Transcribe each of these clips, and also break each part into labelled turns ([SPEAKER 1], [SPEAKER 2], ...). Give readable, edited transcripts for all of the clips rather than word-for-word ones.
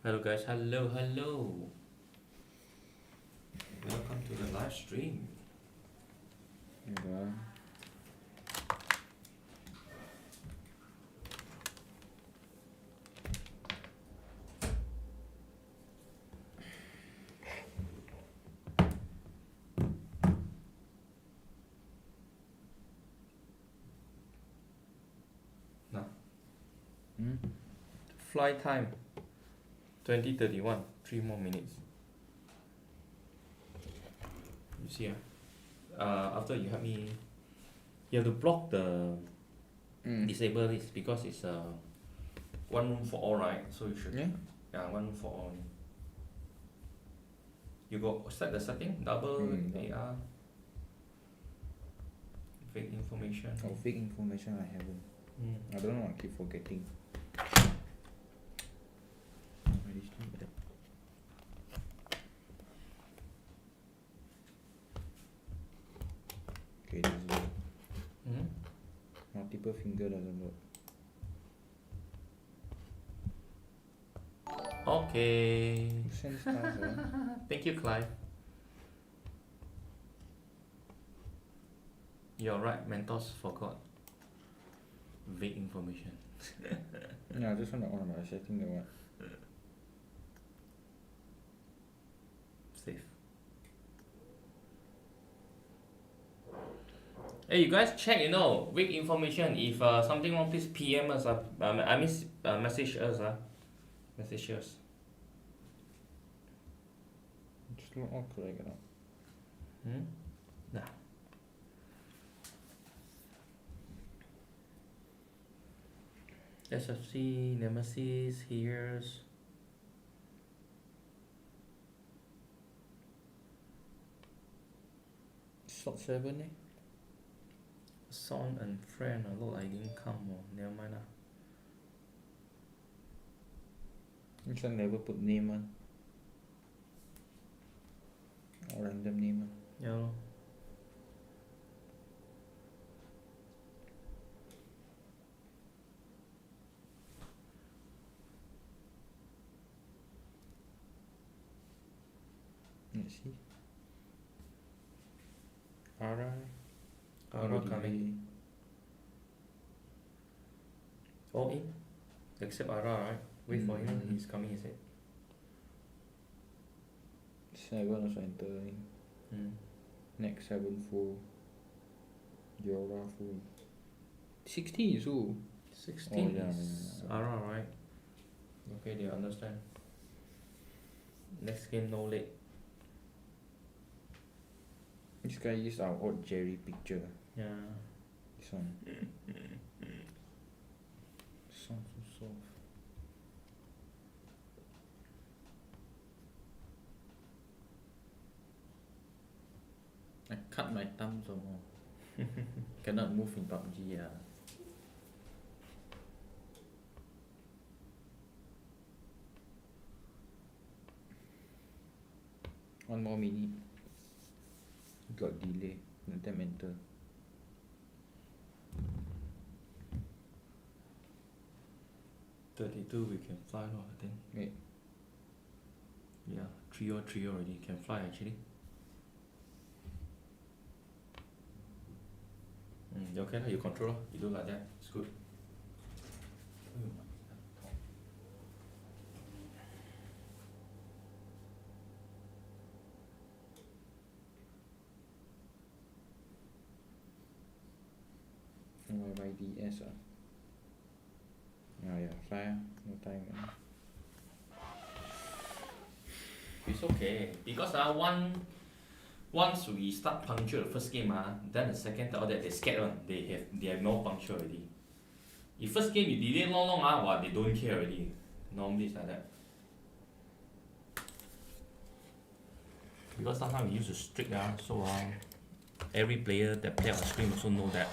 [SPEAKER 1] Hello guys, hello. Welcome to the live stream.
[SPEAKER 2] Yeah.
[SPEAKER 1] Now,
[SPEAKER 2] Hmm?
[SPEAKER 1] fly time 2031, 3 more minutes. You see, after you help me, you have to block the disable this because it's one room for all, right? So you should,
[SPEAKER 2] Yeah.
[SPEAKER 1] one room for all. You go set the setting, double AR, fake information.
[SPEAKER 2] Oh, fake information I haven't. I don't know, I keep forgetting. Okay, this is good. Multiple finger doesn't work.
[SPEAKER 1] Okay.
[SPEAKER 2] Send stars,
[SPEAKER 1] Thank you, Clive. You're right, mentors forgot. Vague information.
[SPEAKER 2] Yeah, I just want to on my setting the one.
[SPEAKER 1] Safe. Hey, you guys check, vague information. If something wrong, please PM us. Message us. Message us.
[SPEAKER 2] It's not all correct now.
[SPEAKER 1] Nah. SFC, Nemesis, here's.
[SPEAKER 2] Slot 7 eh?
[SPEAKER 1] Son and friend, look, I didn't come. Never mind.
[SPEAKER 2] This one never put name on. Or random name on.
[SPEAKER 1] Yeah.
[SPEAKER 2] Let's see. Ara
[SPEAKER 1] coming. All in? Except Ara, right? Wait for him, he's coming, he said.
[SPEAKER 2] 7 also entering. Next 7 full. Diora full. 16 is who?
[SPEAKER 1] 16 is Ara, right? Okay, they understand. Next game, no late.
[SPEAKER 2] This guy used our old Jerry picture.
[SPEAKER 1] Yeah.
[SPEAKER 2] This one. Sounds so soft. I cut my thumb some more. Cannot move in PUBG. One more minute. Got delay. Let them enter.
[SPEAKER 1] $32 we can fly, I think.
[SPEAKER 2] Wait.
[SPEAKER 1] Yeah, 3 already. Can fly actually. Okay, you control. You do like that. It's good.
[SPEAKER 2] YYDS yeah, fly no time.
[SPEAKER 1] It's okay because once we start puncture the first game, then the second third that they scared one. They have no puncture already. If first game you delay long, they don't care already. Normally it's like that. Because sometimes we use a streak, so every player that play on screen also know that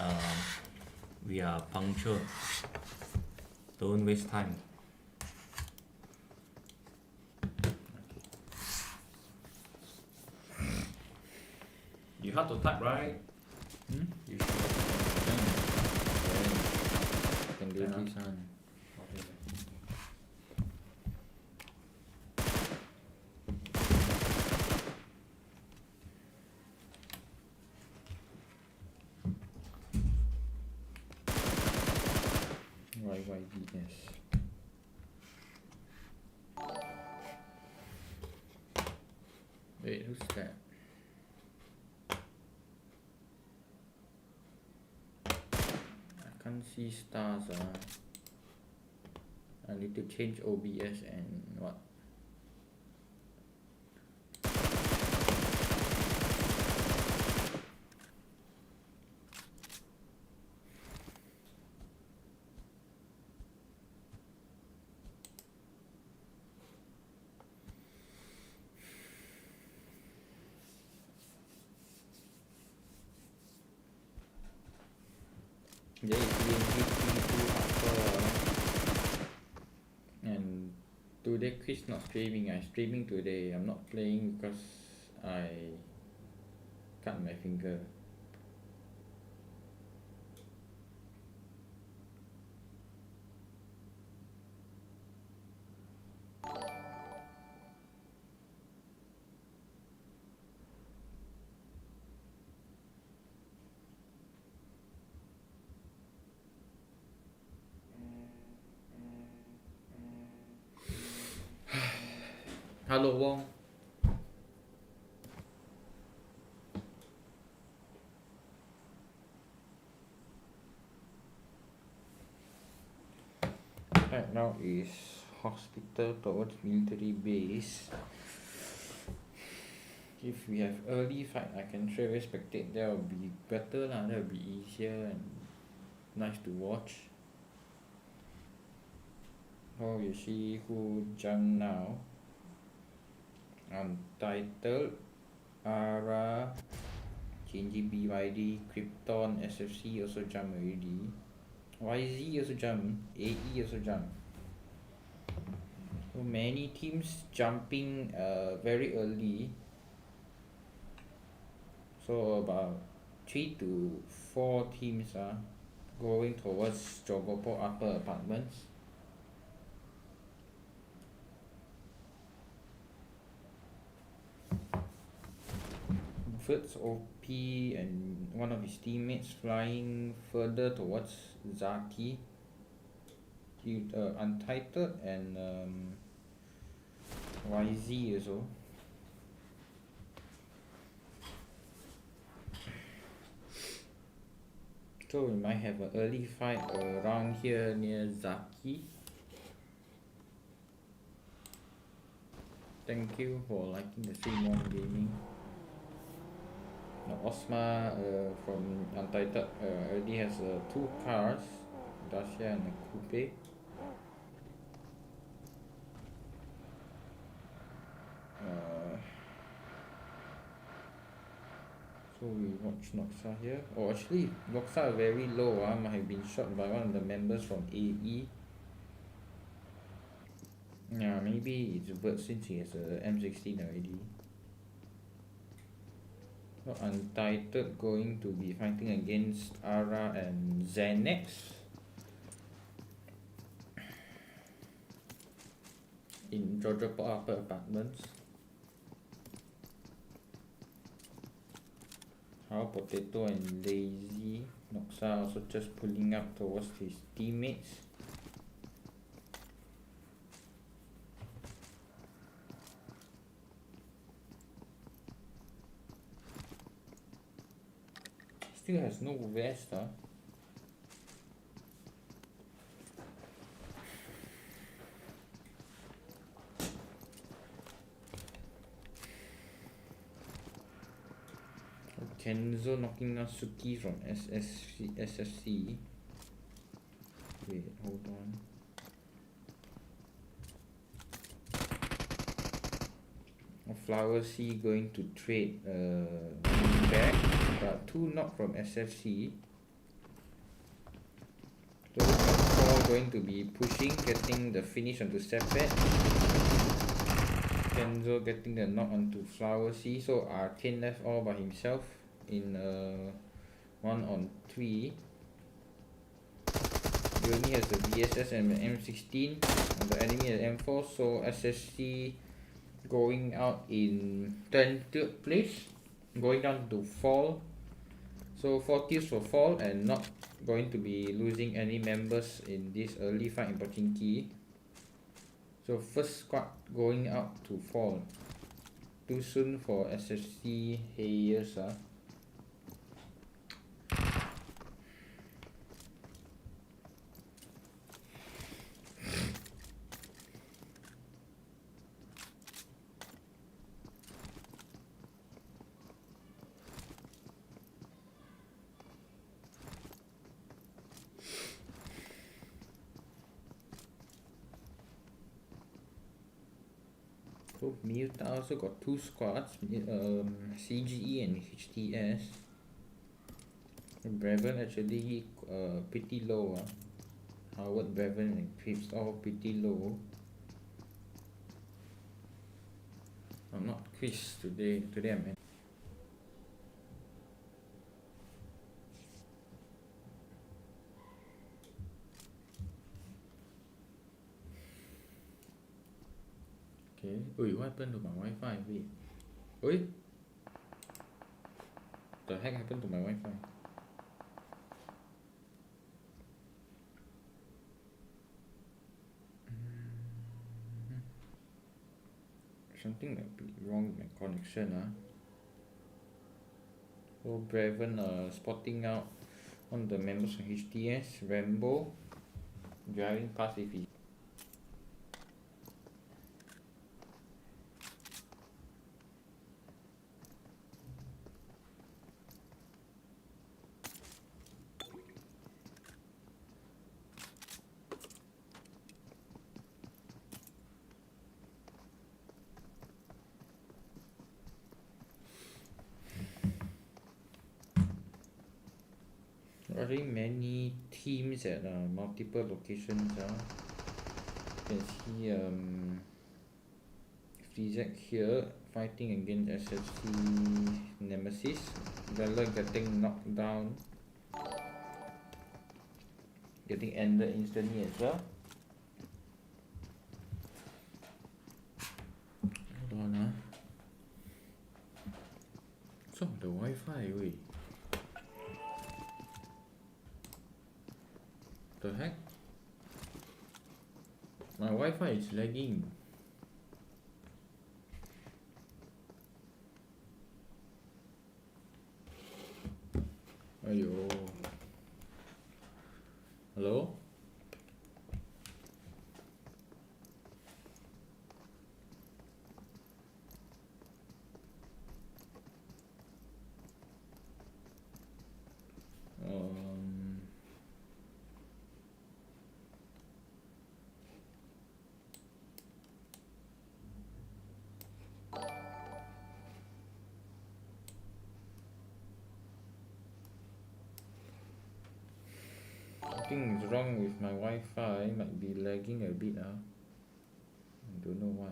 [SPEAKER 1] we are punctual. Don't waste time. You have to type, right? You should.
[SPEAKER 2] Can do this one. OBS. Wait, who's that? I can't see stars. I need to change OBS and what? There is GNG TPP and today Chris not streaming. I'm streaming today. I'm not playing because I cut my finger. Hello Wong. Right now is hospital towards military base. If we have early fight, I can straight away spectate. That will be better lah. That will be easier and nice to watch. Oh, you see who jump now? Untitled, ARA, GNG BYD, Krypton, SFC also jump already. YZ also jump, AE also jump. So many teams jumping very early. So about 3 to 4 teams are going towards Jogopo upper apartments. First OP and one of his teammates flying further towards Zaki. Untitled and YZ also. So we might have an early fight around here near Zaki. Thank you for liking the stream on gaming. Now Osma from Untitled already has 2 cars, Dacia and a coupe. So we watch Noxa here. Oh, actually, Noxa very low. Might have been shot by one of the members from AE. Yeah, maybe it's Bert since he has a M16 already. So Untitled going to be fighting against ARA and Xanax. In Georgia Upper Apartments. How Potato and Lazy. Noxa also just pulling up towards his teammates. Still has no vest, huh? Kenzo knocking out Suki from SFC. Wait, hold on. Flower C going to trade back, but 2 knock from SFC. So 4 going to be pushing, getting the finish onto Sepet. Kenzo getting the knock onto Flower C. So Arcane left all by himself in 1-on-3. He only has the VSS and the M16, and the enemy has M4. So SFC going out in 10th place, going down to fall. So 4 kills for Fall and not going to be losing any members in this early fight in Pochinki. So first squad going out to Fall. Too soon for SFC Hayers. So Muta also got 2 squads, CGE and HTS. Brevin actually pretty low. Howard, Brevin and Crips all pretty low. I'm not Chris today. Today I'm okay. Oi, what happened to my Wi-Fi? Wait. Oi? The heck happened to my Wi-Fi? Something might be wrong with my connection. So Brevin spotting out on the members of HTS. Rambo driving past if he. Very many teams at multiple locations. You can see Fri Sat here fighting against SFC Nemesis. Vela getting knocked down, getting ended instantly as well. Hold on. So the Wi-Fi, wait. The heck? My Wi-Fi is lagging. Ayo. Hello? Something is wrong with my Wi-Fi, might be lagging a bit. I don't know why.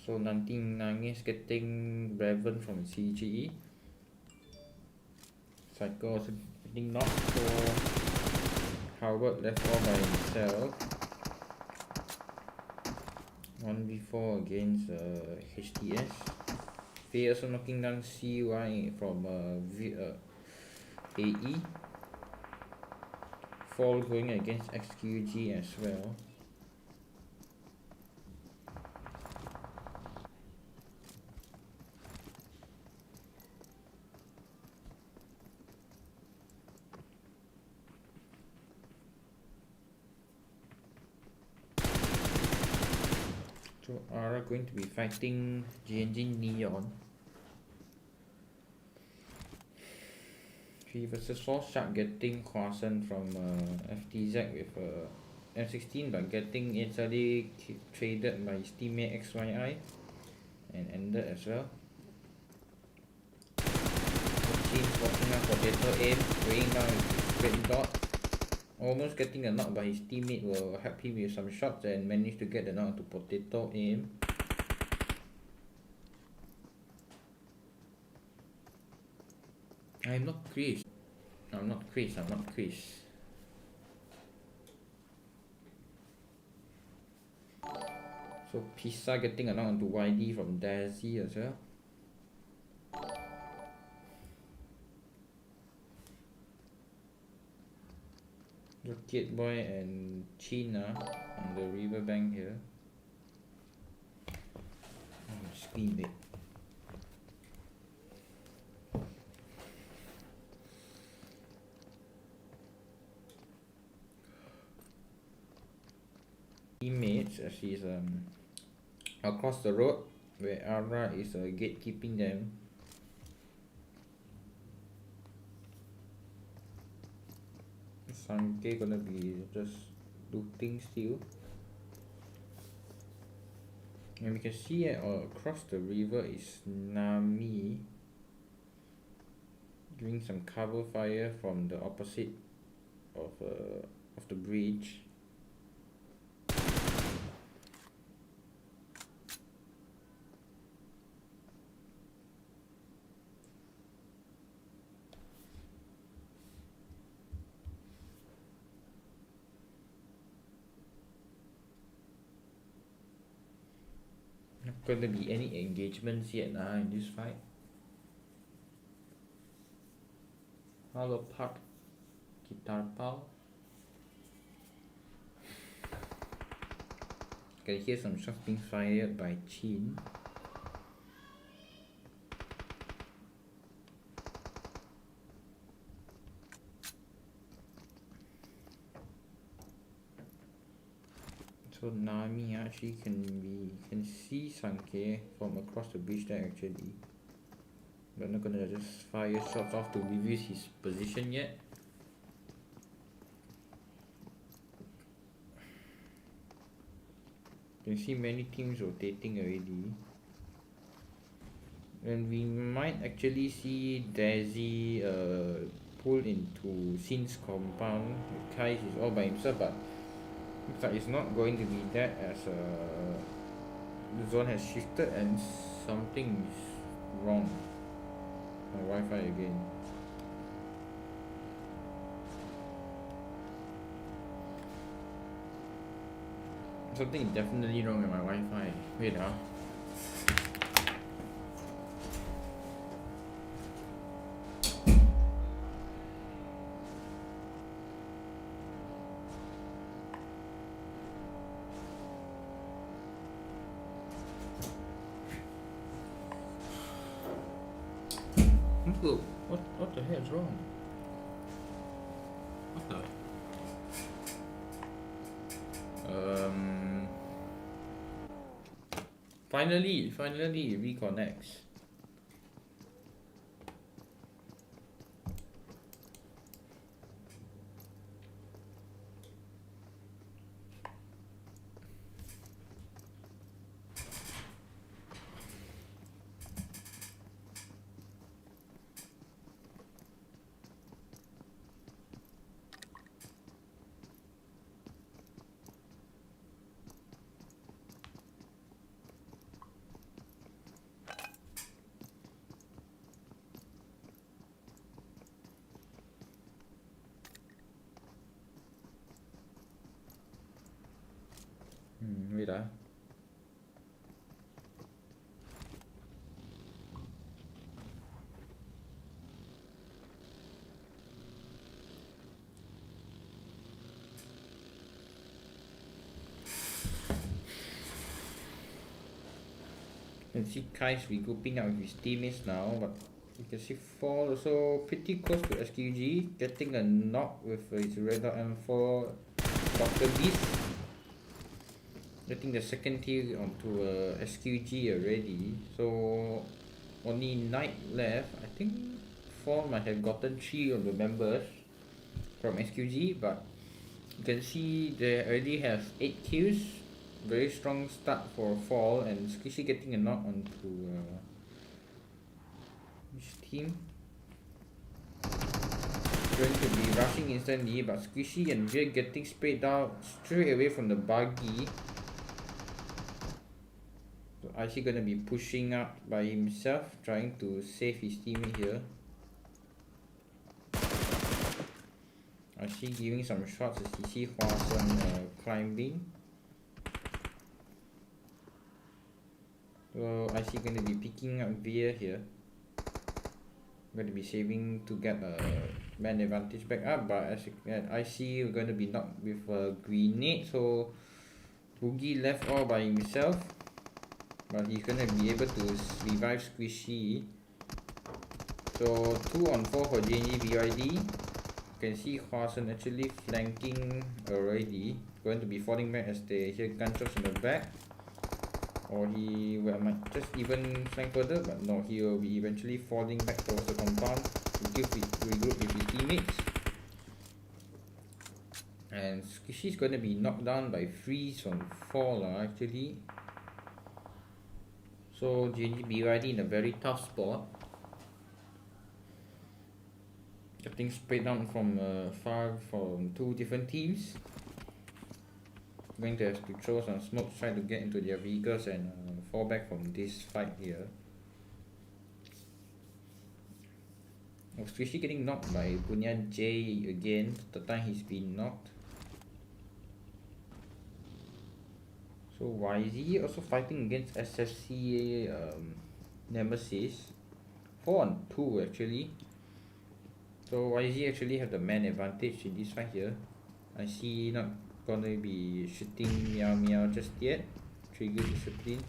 [SPEAKER 2] So Nanting Nangis getting Brevin from CGE. Psycho also getting knocked, so Howard left all by himself. 1v4 against HTS. Faye also knocking down CY from AE. Fall going against XQG as well. So Ara going to be fighting GNG Neon. 3 versus 4. Shark getting Croissant from FTZ with M16, but getting instantly traded by his teammate XYI and ended as well. Team's walking up potato aim, weighing down with red dot. Almost getting a knock, but his teammate will help him with some shots and managed to get the knock to potato aim. I'm not Chris. I'm not Chris. So Pisa getting a knock onto YD from Daisy as well. Rocket Boy and China on the riverbank here. Screen it. Teammates as he's across the road where Ara is gatekeeping them. SANHOK gonna be just looting still. And we can see across the river is Nami doing some cover fire from the opposite of the bridge. Not going to be any engagements yet in this fight. Hello Park Guitar Pal. Can hear some shots being fired by Chin. So Nami actually can see SANHOK from across the bridge there actually. But not gonna just fire shots off to reveal his position yet. You can see many teams rotating already. And we might actually see Daisy pull into Sin's compound. Kais is all by himself, but looks like it's not going to be that as the zone has shifted and something is wrong. My Wi-Fi again. Something is definitely wrong with my Wi-Fi. Wait What the hell is wrong?
[SPEAKER 1] What the?
[SPEAKER 2] Finally it reconnects. Wait You can see Kai's regrouping up with his teammates now, but you can see Fall also pretty close to SQG, getting a knock with his Red Dot M4 Dr. Beast. Getting the second tier onto SQG already, so only Knight left. I think Fall might have gotten 3 of the members from SQG, but you can see they already have 8 kills. Very strong start for Fall, and Squishy getting a knock onto which team? Going to be rushing instantly, but Squishy and Jay getting sprayed out straight away from the buggy. So Icy gonna be pushing up by himself, trying to save his teammate here. Icy giving some shots as he see Hua-Sun climbing. So Icy gonna be picking up Veer here. going to be saving to get a man advantage back up, but as I see, we're going to be knocked with a grenade, so Boogie left all by himself, but he's going to be able to revive Squishy. So 2 on 4 for GNG BYD. You can see Hwasun actually flanking already, going to be falling back as they hear gunshots in the back. Or he might just even flank further, but no, he will be eventually falling back towards the compound to regroup with his teammates. And Squishy is going to be knocked down by Freeze on 4 actually. So GNG BYD in a very tough spot. Getting sprayed down from from 2 different teams. Going to have to throw some smoke, try to get into their vehicles and fall back from this fight here. Squishy getting knocked by Punya J again, the time he's been knocked. So YZ also fighting against SFC Nemesis. 4 on 2 actually. So YZ actually have the man advantage in this fight here. I see not gonna be shooting Meow Meow just yet. Trigger discipline.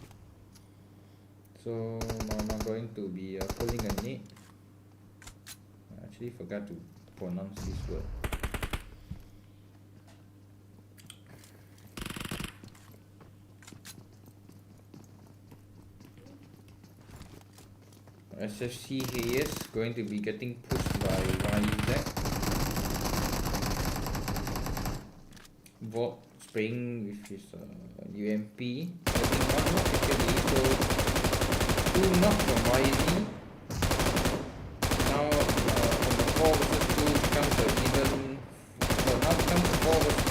[SPEAKER 2] So Mama going to be pulling a nade. I actually forgot to pronounce this word. SFC Hayes going to be getting pushed by YZ. Volt spraying with his UMP. Getting 1 knock actually, so 2 knock from YZ. Now from the 4 vs 2 becomes even. So now becomes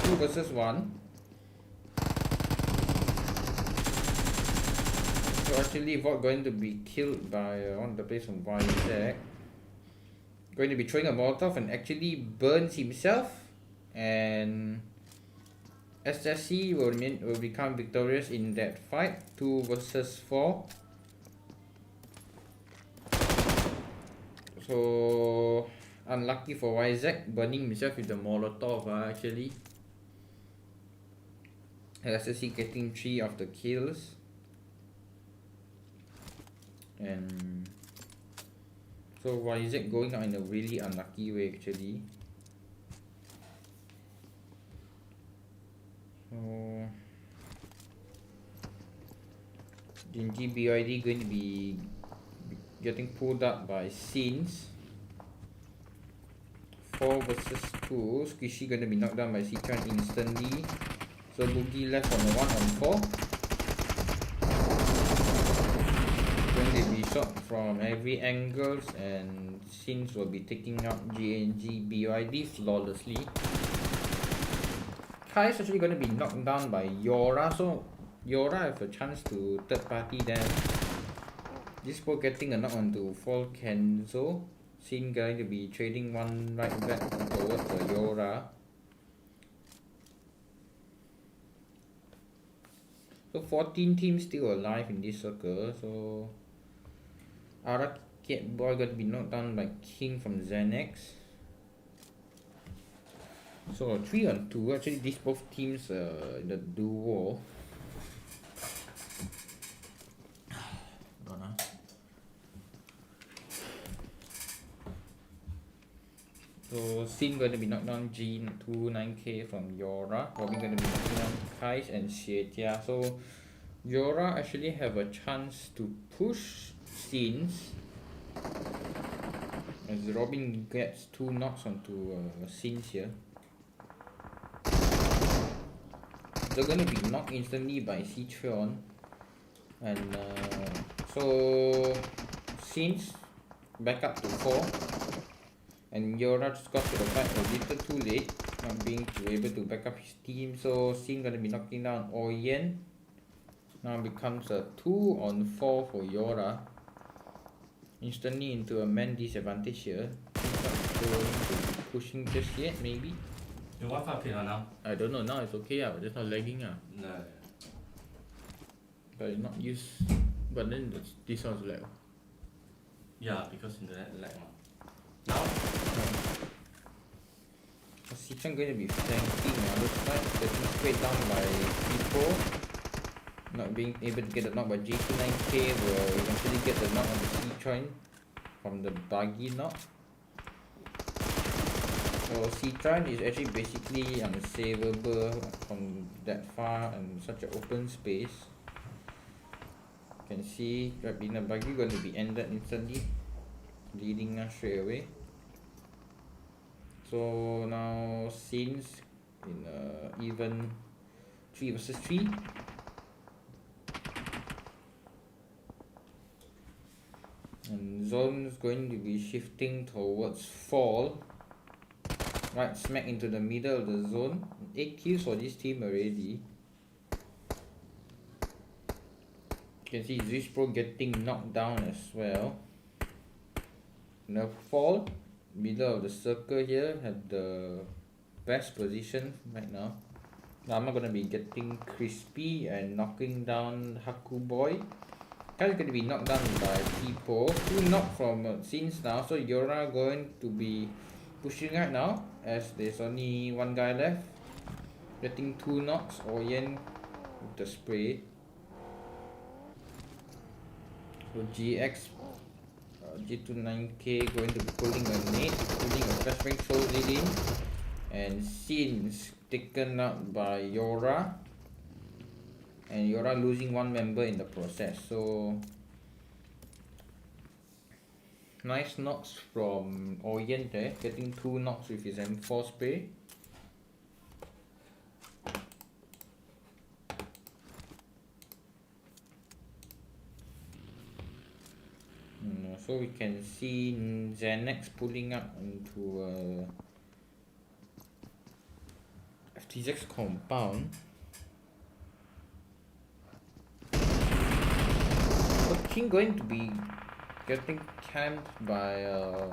[SPEAKER 2] 2 vs 1. So actually Volt going to be killed by one of the players from YZ. Going to be throwing a Molotov and actually burns himself, and SSC will become victorious in that fight, 2 vs 4. So unlucky for YZ, burning himself with the Molotov actually. SSC getting 3 of the kills. And so YZ going out in a really unlucky way actually. So GNG BYD going to be getting pulled up by Sins. 4 vs 2. Squishy going to be knocked down by Sichuan instantly. So Boogie left on the 1 on 4. Going to be shot from every angles, and Sins will be taking out GNG BYD flawlessly. Kai is actually going to be knocked down by Yora, so Yora have a chance to third party them. This ball getting a knock onto Fall Kenzo. Sin going to be trading 1 right back towards Yora. So 14 teams still alive in this circle. So Arcade Boy going to be knocked down by King from Xanax. So 3 on 2. Actually, these both teams in the duo. So Sin going to be knocked down G29K from Yora. Robin going to be knocking down Kais and Xietia. So Yora actually have a chance to push Sins, as Robin gets 2 knocks onto Sins here. They're going to be knocked instantly by Sichuan. And so Sins back up to 4. And Yora just got to the fight a little too late, not being able to back up his team. So Sin gonna be knocking down Oyen. Now it becomes a 2 on 4 for Yora. Instantly into a man disadvantage here. He's not going to be pushing just yet, maybe.
[SPEAKER 1] Your Wi-Fi okay now?
[SPEAKER 2] I don't know, now it's okay, but just not lagging.
[SPEAKER 1] No.
[SPEAKER 2] But it's not used. But then this one's lag.
[SPEAKER 1] Yeah, because internet lag.
[SPEAKER 2] Chan going to be flanking on this side, getting straight down by people. Not being able to get the knock by G29K will eventually get the knock on the C-Chan from the buggy knock. So C-Chan is actually basically unsavable from that far and such an open space. You can see Rapina buggy going to be ended instantly, leading us straight away. So now since in even 3 versus 3. And zone is going to be shifting towards fall. Right smack into the middle of the zone. 8 kills for this team already. You can see Zeus Pro getting knocked down as well. Now fall, middle of the circle here, have the best position right now. Now I'm not gonna be getting crispy and knocking down Haku Boy. Guy's going to be knocked down by people. 2 knock from Sins now, so Yora going to be pushing right now as there's only 1 guy left. Getting 2 knocks, Oyen with the spray. So GX G29K going to be pulling a nade, pulling a flashbang, throws it in. And Sins taken out by Yora. And Yora losing 1 member in the process. So nice knocks from Orient there, getting 2 knocks with his M4 spray. So we can see Xanax pulling up into FTZ's compound. King going to be getting camped by a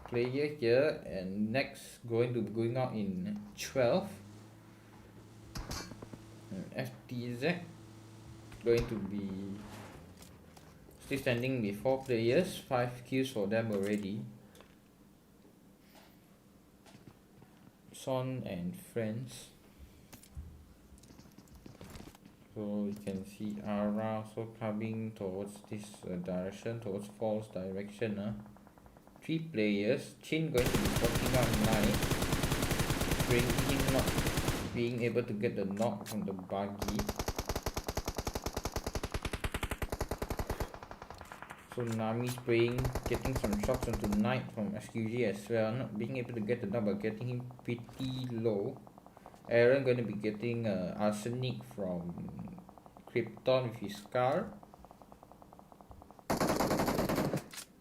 [SPEAKER 2] player here, and next going to be going out in 12. And FTZ going to be still standing with 4 players, 5 kills for them already. Son and friends. So you can see Ara also coming towards this direction, towards false direction. 3 players. Chin going to be spotting out 9. Bringing not being able to get the knock from the buggy. So Nami spraying, getting some shots onto Knight from SQG as well. Not being able to get the knock but getting him pretty low. Aaron going to be getting arsenic from Krypton with his Scar.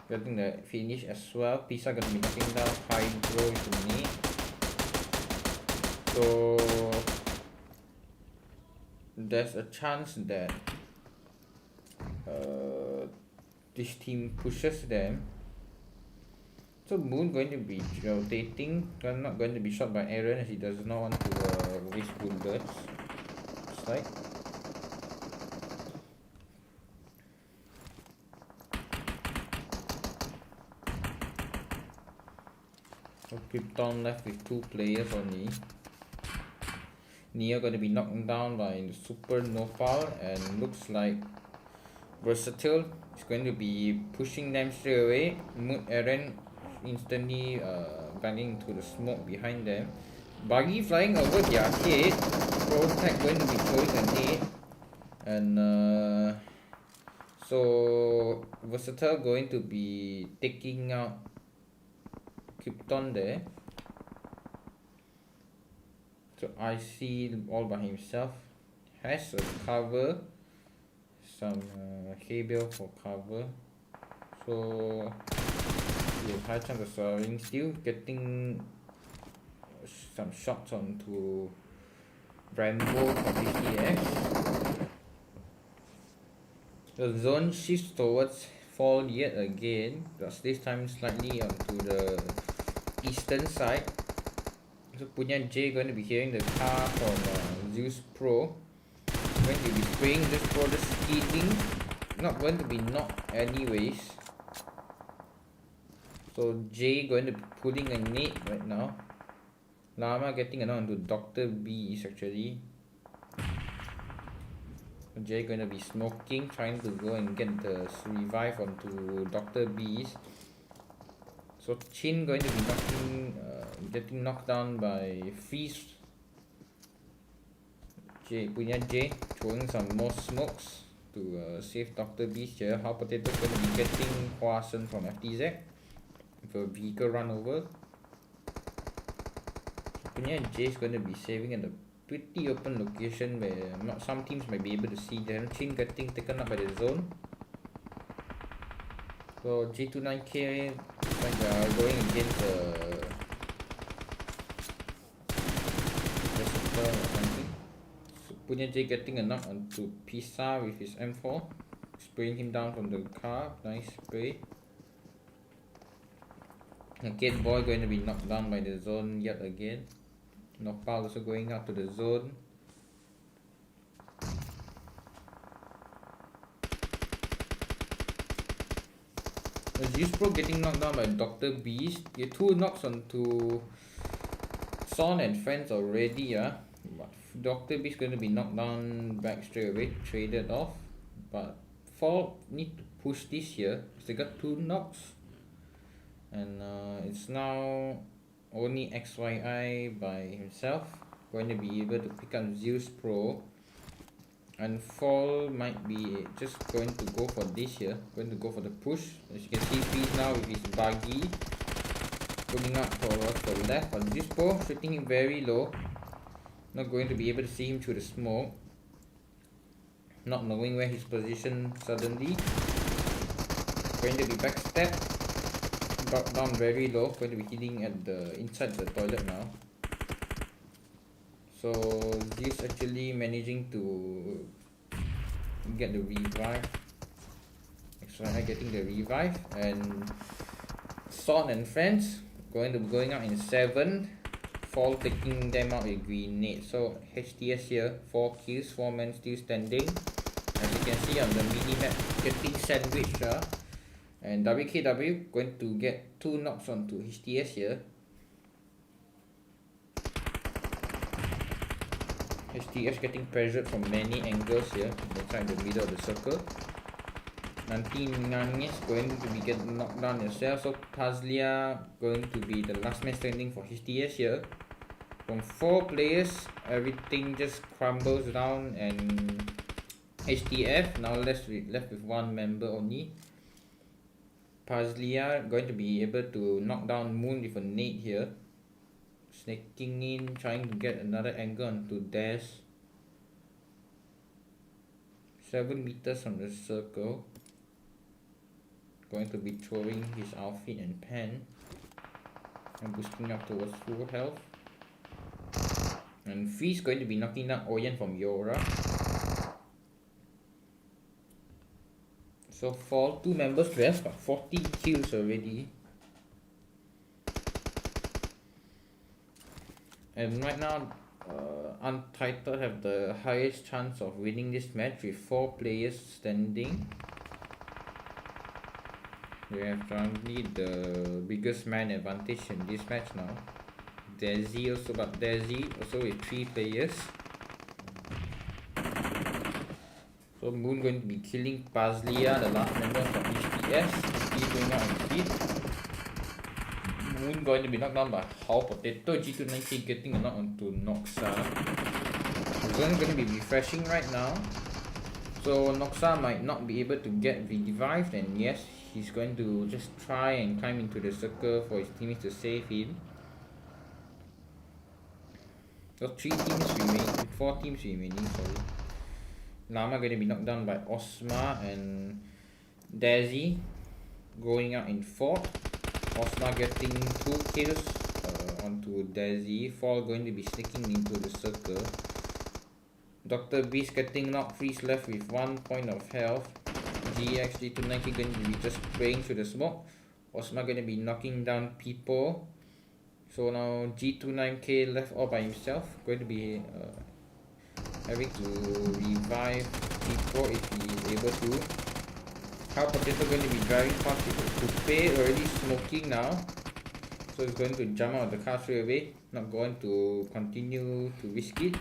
[SPEAKER 2] Getting the finish as well. Pisa going to be knocking down Hydro with the nade. So there's a chance that this team pushes them. So Moon going to be rotating, not going to be shot by Aaron as he does not want to waste bullets. Looks like. So Krypton left with 2 players only. Neo going to be knocked down by the Super Nopal, and looks like Versatile is going to be pushing them straight away. Moon Aaron instantly banging into the smoke behind them. Buggy flying over their head. Protect going to be throwing a nade. And so Versatile going to be taking out Krypton there. So I see all by himself. Has a cover. Some hay bale for cover. So with high chance of surviving, still getting some shots onto Rambo from PCX. The zone shifts towards fall yet again, but this time slightly onto the eastern side. So Punya J going to be hearing the car from Zeus Pro. Going to be spraying Zeus Pro, just skidding. Not going to be knocked anyways. So J going to be pulling a nade right now. Llama getting another onto Dr. B is actually. Jay going to be smoking, trying to go and get the revive onto Dr. B's. So Chin going to be getting knocked down by Fri J. Punya J throwing some more smokes to save Dr. B's here. How Potato going to be getting Hua Sen from FTZ with a vehicle run over. Punya J is going to be saving at a pretty open location where some teams might be able to see them. Chin getting taken up by the zone. So G29K like going against the super or something. So Punya J getting a knock onto Pisa with his M4, spraying him down from the car. Nice spray. Gate Boy going to be knocked down by the zone yet again. Nopal also going out to the zone. Pro getting knocked down by Dr. Beast. The 2 knocks onto Son and friends already. But Dr. Beast going to be knocked down back straight away, traded off. But Fall need to push this here. They got 2 knocks. And it's now only XYI by himself going to be able to pick up Zeus Pro, and Fall might be just going to go for this here, going to go for the push. As you can see, Freeze now with his buggy pulling up towards the left, but Zeus Pro shooting him very low, not going to be able to see him through the smoke, not knowing where his position suddenly, going to be backstep. Drop down very low, going to be hitting at the inside the toilet now. So this actually managing to get the revive. XYI getting the revive, and Son and friends going out in 7. Fall taking them out with grenade. So HTS here, 4 kills, 4 men still standing. As you can see on the mini map, getting sandwiched. And WKW going to get 2 knocks onto HTS here. HTS getting pressured from many angles here, inside the middle of the circle. Nanti Nangis going to be getting knocked down yourself. So Tazlia going to be the last man standing for HTS here. From 4 players, everything just crumbles down, and HTF now left with 1 member only. Pazlia going to be able to knock down Moon with a nade here. Snaking in, trying to get another angle onto Des. 7 meters from the circle. Going to be throwing his outfit and pen. And boosting up towards full health. And Freeze going to be knocking down Oyen from Yora. So Fall, 2 members left, but 14 kills already. And right now, Untitled have the highest chance of winning this match with 4 players standing. We have currently the biggest man advantage in this match now. Desi also, but Desi also with 3 players. So Moon going to be killing Pazlia, the last member from HTS. He's going out on speed. Moon going to be knocked down by How Potato. G29K getting a knock onto Noxa. Zone going to be refreshing right now. So Noxa might not be able to get revived, and yes, he's going to just try and climb into the circle for his teammates to save him. So 4 teams remaining, sorry. Llama going to be knocked down by Osma, and Desi going out in 4th. Osma getting 2 kills onto Desi. Fall going to be sneaking into the circle. Dr. Beast getting knocked, Freeze left with 1 point of health. GXG29K going to be just spraying through the smoke. Osma going to be knocking down people. So now G29K left all by himself, going to be having to revive people if he is able to. How Potato going to be driving past people to pay, already smoking now. So it's going to jump out of the car straight away, not going to continue to risk it.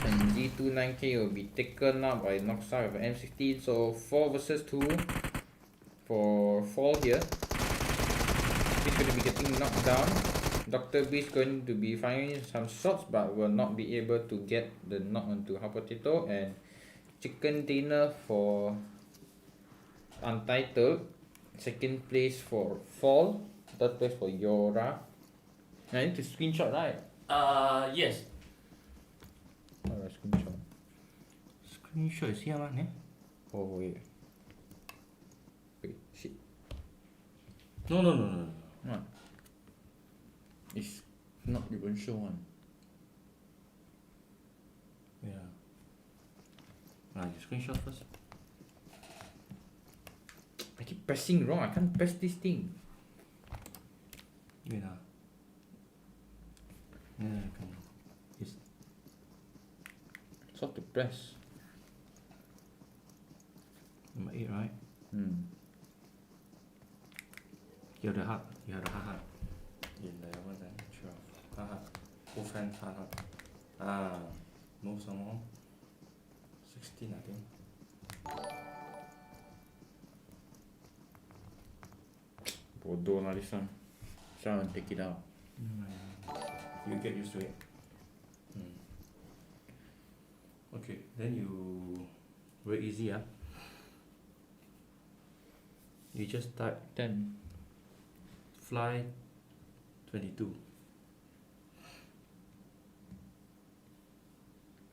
[SPEAKER 2] And G29K will be taken out by Noxa with M16. So 4 versus 2 for Fall here. He's going to be getting knocked down. Dr. B is going to be firing some shots but will not be able to get the knock onto Hot Potato. And Chicken Dinner for Untitled. Second place for Fall. Third place for Yora. I need to screenshot, right?
[SPEAKER 1] Yes.
[SPEAKER 2] Alright, screenshot.
[SPEAKER 1] Screenshot is here, man.
[SPEAKER 2] Oh, wait. Wait, shit.
[SPEAKER 1] No.
[SPEAKER 2] What? It's not even show one.
[SPEAKER 1] Yeah. You screenshot first.
[SPEAKER 2] I keep pressing wrong. I can't press this thing.
[SPEAKER 1] Wait. Come on. It's
[SPEAKER 2] It's hard to press.
[SPEAKER 1] number 8, right? You have the heart. 11, 12. Heart. Both hands, heart. Move some more. 16, I think.
[SPEAKER 2] Bodoh lah this one. Try and take it out.
[SPEAKER 1] You get used to it. Okay, then you very easy. You just type
[SPEAKER 2] 10.
[SPEAKER 1] fly 22.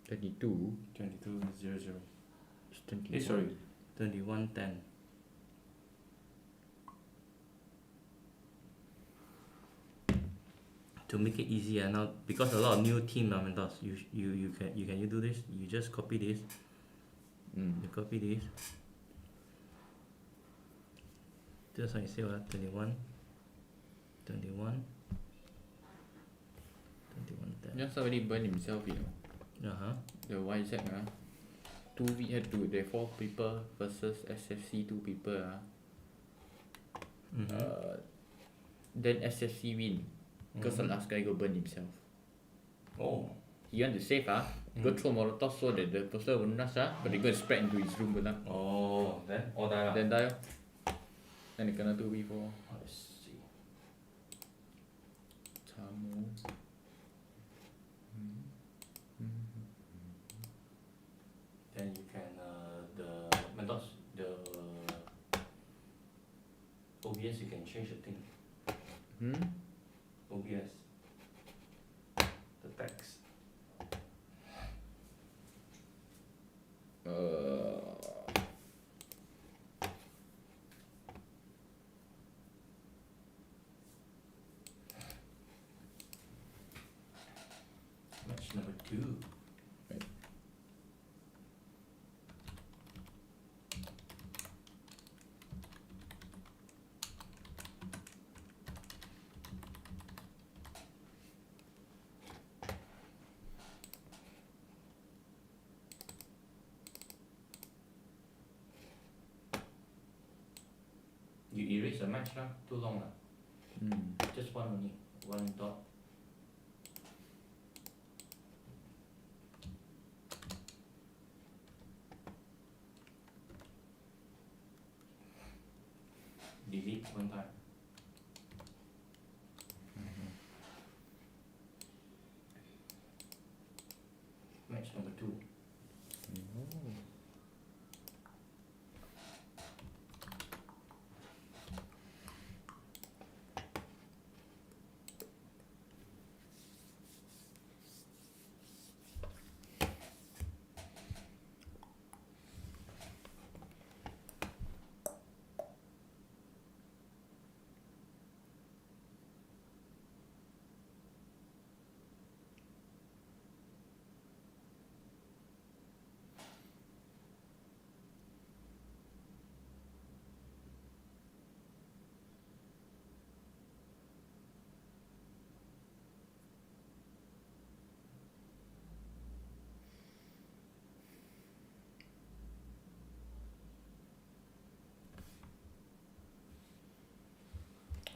[SPEAKER 2] 22.
[SPEAKER 1] 2200.
[SPEAKER 2] It's 21.
[SPEAKER 1] Sorry, 2110. To make it easy now, because a lot of new team Mentos, you can you do this? You just copy this. You copy this. Just like you say, 21, 21, 2110.
[SPEAKER 2] Just already burned himself, you know. The YZ 2v had to there 4 people versus SFC 2 people then SFC win because the last guy go burn himself.
[SPEAKER 1] Oh.
[SPEAKER 2] He want to save go throw Molotov so that the person won't rush but they go and spread into his room
[SPEAKER 1] Oh, then all die.
[SPEAKER 2] then die then they kena 2v4.
[SPEAKER 1] I see.
[SPEAKER 2] Tamu.
[SPEAKER 1] Then you can the Mentos, the OBS, you can change the thing. OBS, the text. Match number 2.
[SPEAKER 2] Right.
[SPEAKER 1] You erase the match too long Just one only, one dot. Delete one time. Match number 2.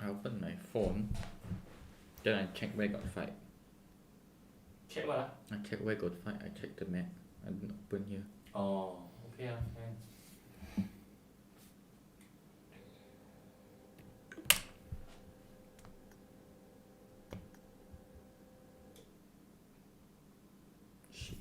[SPEAKER 2] I open my phone, then I check where got fight.
[SPEAKER 1] Check what?
[SPEAKER 2] I check where got fight, I check the map. I didn't open here.
[SPEAKER 1] Oh, okay, fine.
[SPEAKER 2] Shit.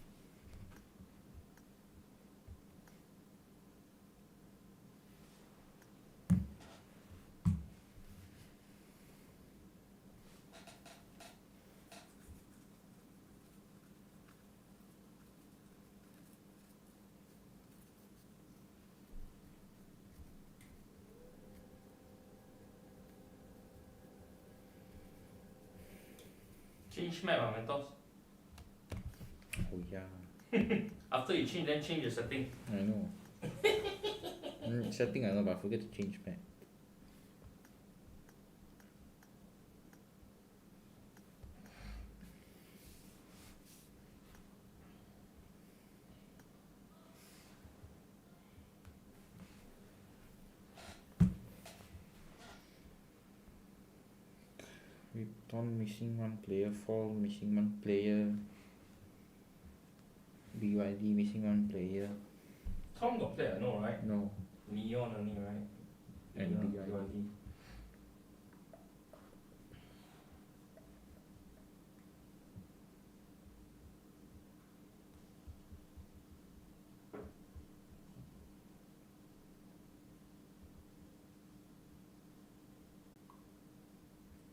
[SPEAKER 1] Change map, Mentos.
[SPEAKER 2] Oh yeah,
[SPEAKER 1] After you change, then change the setting.
[SPEAKER 2] I know. Setting I know, but I forget to change map. Tom missing one player, Fall missing one player, BYD missing one player.
[SPEAKER 1] Tom got play, I know, right?
[SPEAKER 2] No,
[SPEAKER 1] Neon only, right?
[SPEAKER 2] and
[SPEAKER 1] Neon,
[SPEAKER 2] BYD.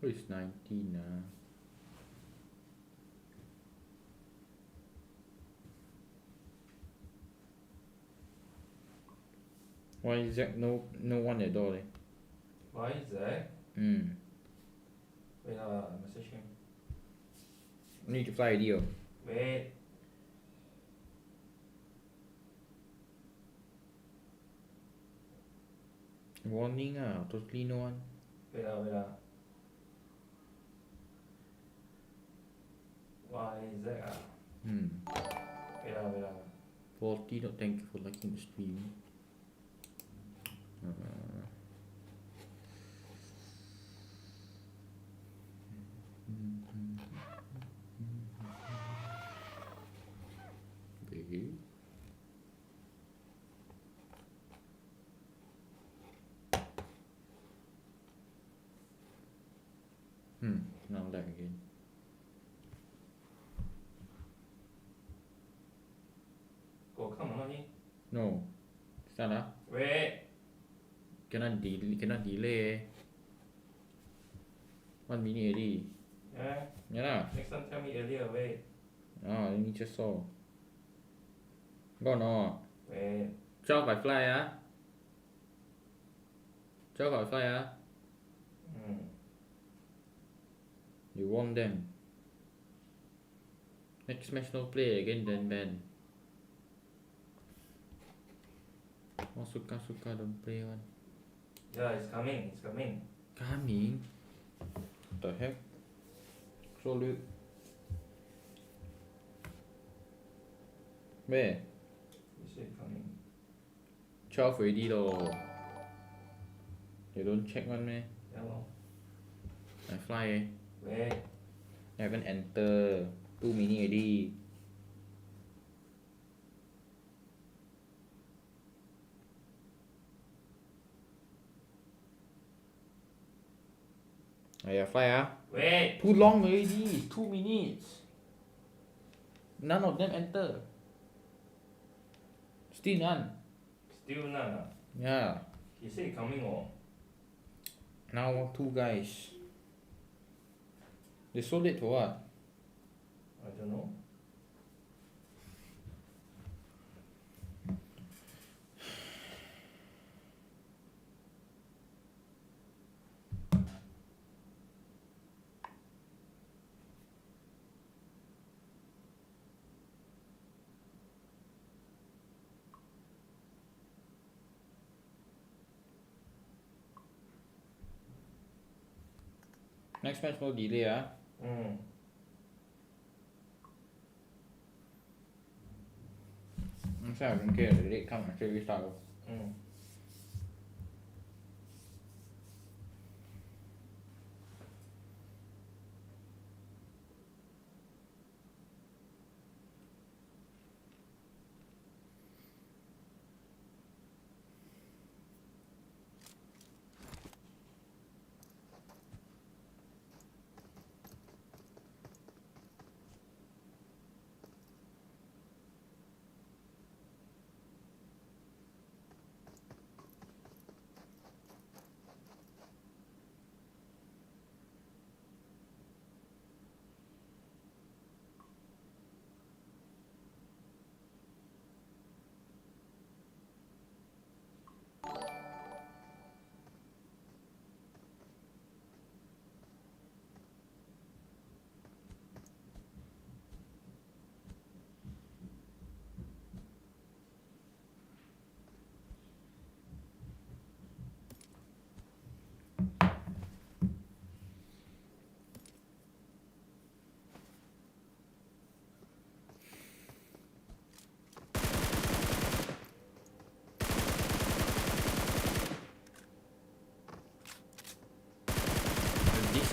[SPEAKER 2] Who is 19? Why is that no one at all?
[SPEAKER 1] Why is that?
[SPEAKER 2] Hmm.
[SPEAKER 1] Wait, message him.
[SPEAKER 2] Need to fly ID.
[SPEAKER 1] Wait.
[SPEAKER 2] Warning totally no one.
[SPEAKER 1] Wait. Why is that? Wait.
[SPEAKER 2] 40, no, thank you for liking the stream. Okay. Now lag again.
[SPEAKER 1] Go come on, honey.
[SPEAKER 2] No. Start
[SPEAKER 1] Wait.
[SPEAKER 2] Cannot delay. 1 minute already.
[SPEAKER 1] Yeah.
[SPEAKER 2] Yeah lah.
[SPEAKER 1] Next time tell me earlier. Wait.
[SPEAKER 2] Let me just saw. Go no.
[SPEAKER 1] Wait.
[SPEAKER 2] 12 I fly 12 I fly You warn them. Next match no play again then ban. Oh suka don't play one.
[SPEAKER 1] Yeah, it's coming.
[SPEAKER 2] Coming? What the heck? So late. Where?
[SPEAKER 1] You say coming.
[SPEAKER 2] 12 already though. You don't check one meh?
[SPEAKER 1] Yeah, well.
[SPEAKER 2] I fly
[SPEAKER 1] Wait.
[SPEAKER 2] I haven't enter. 2 minutes already. Fly
[SPEAKER 1] Wait.
[SPEAKER 2] Too long already. 2 minutes. None of them enter. Still none.
[SPEAKER 1] Still none.
[SPEAKER 2] Yeah.
[SPEAKER 1] He say coming or?
[SPEAKER 2] Now 2 guys. They so late for what?
[SPEAKER 1] I don't know.
[SPEAKER 2] Next match no delay Next time I don't care. The late come I straight restart.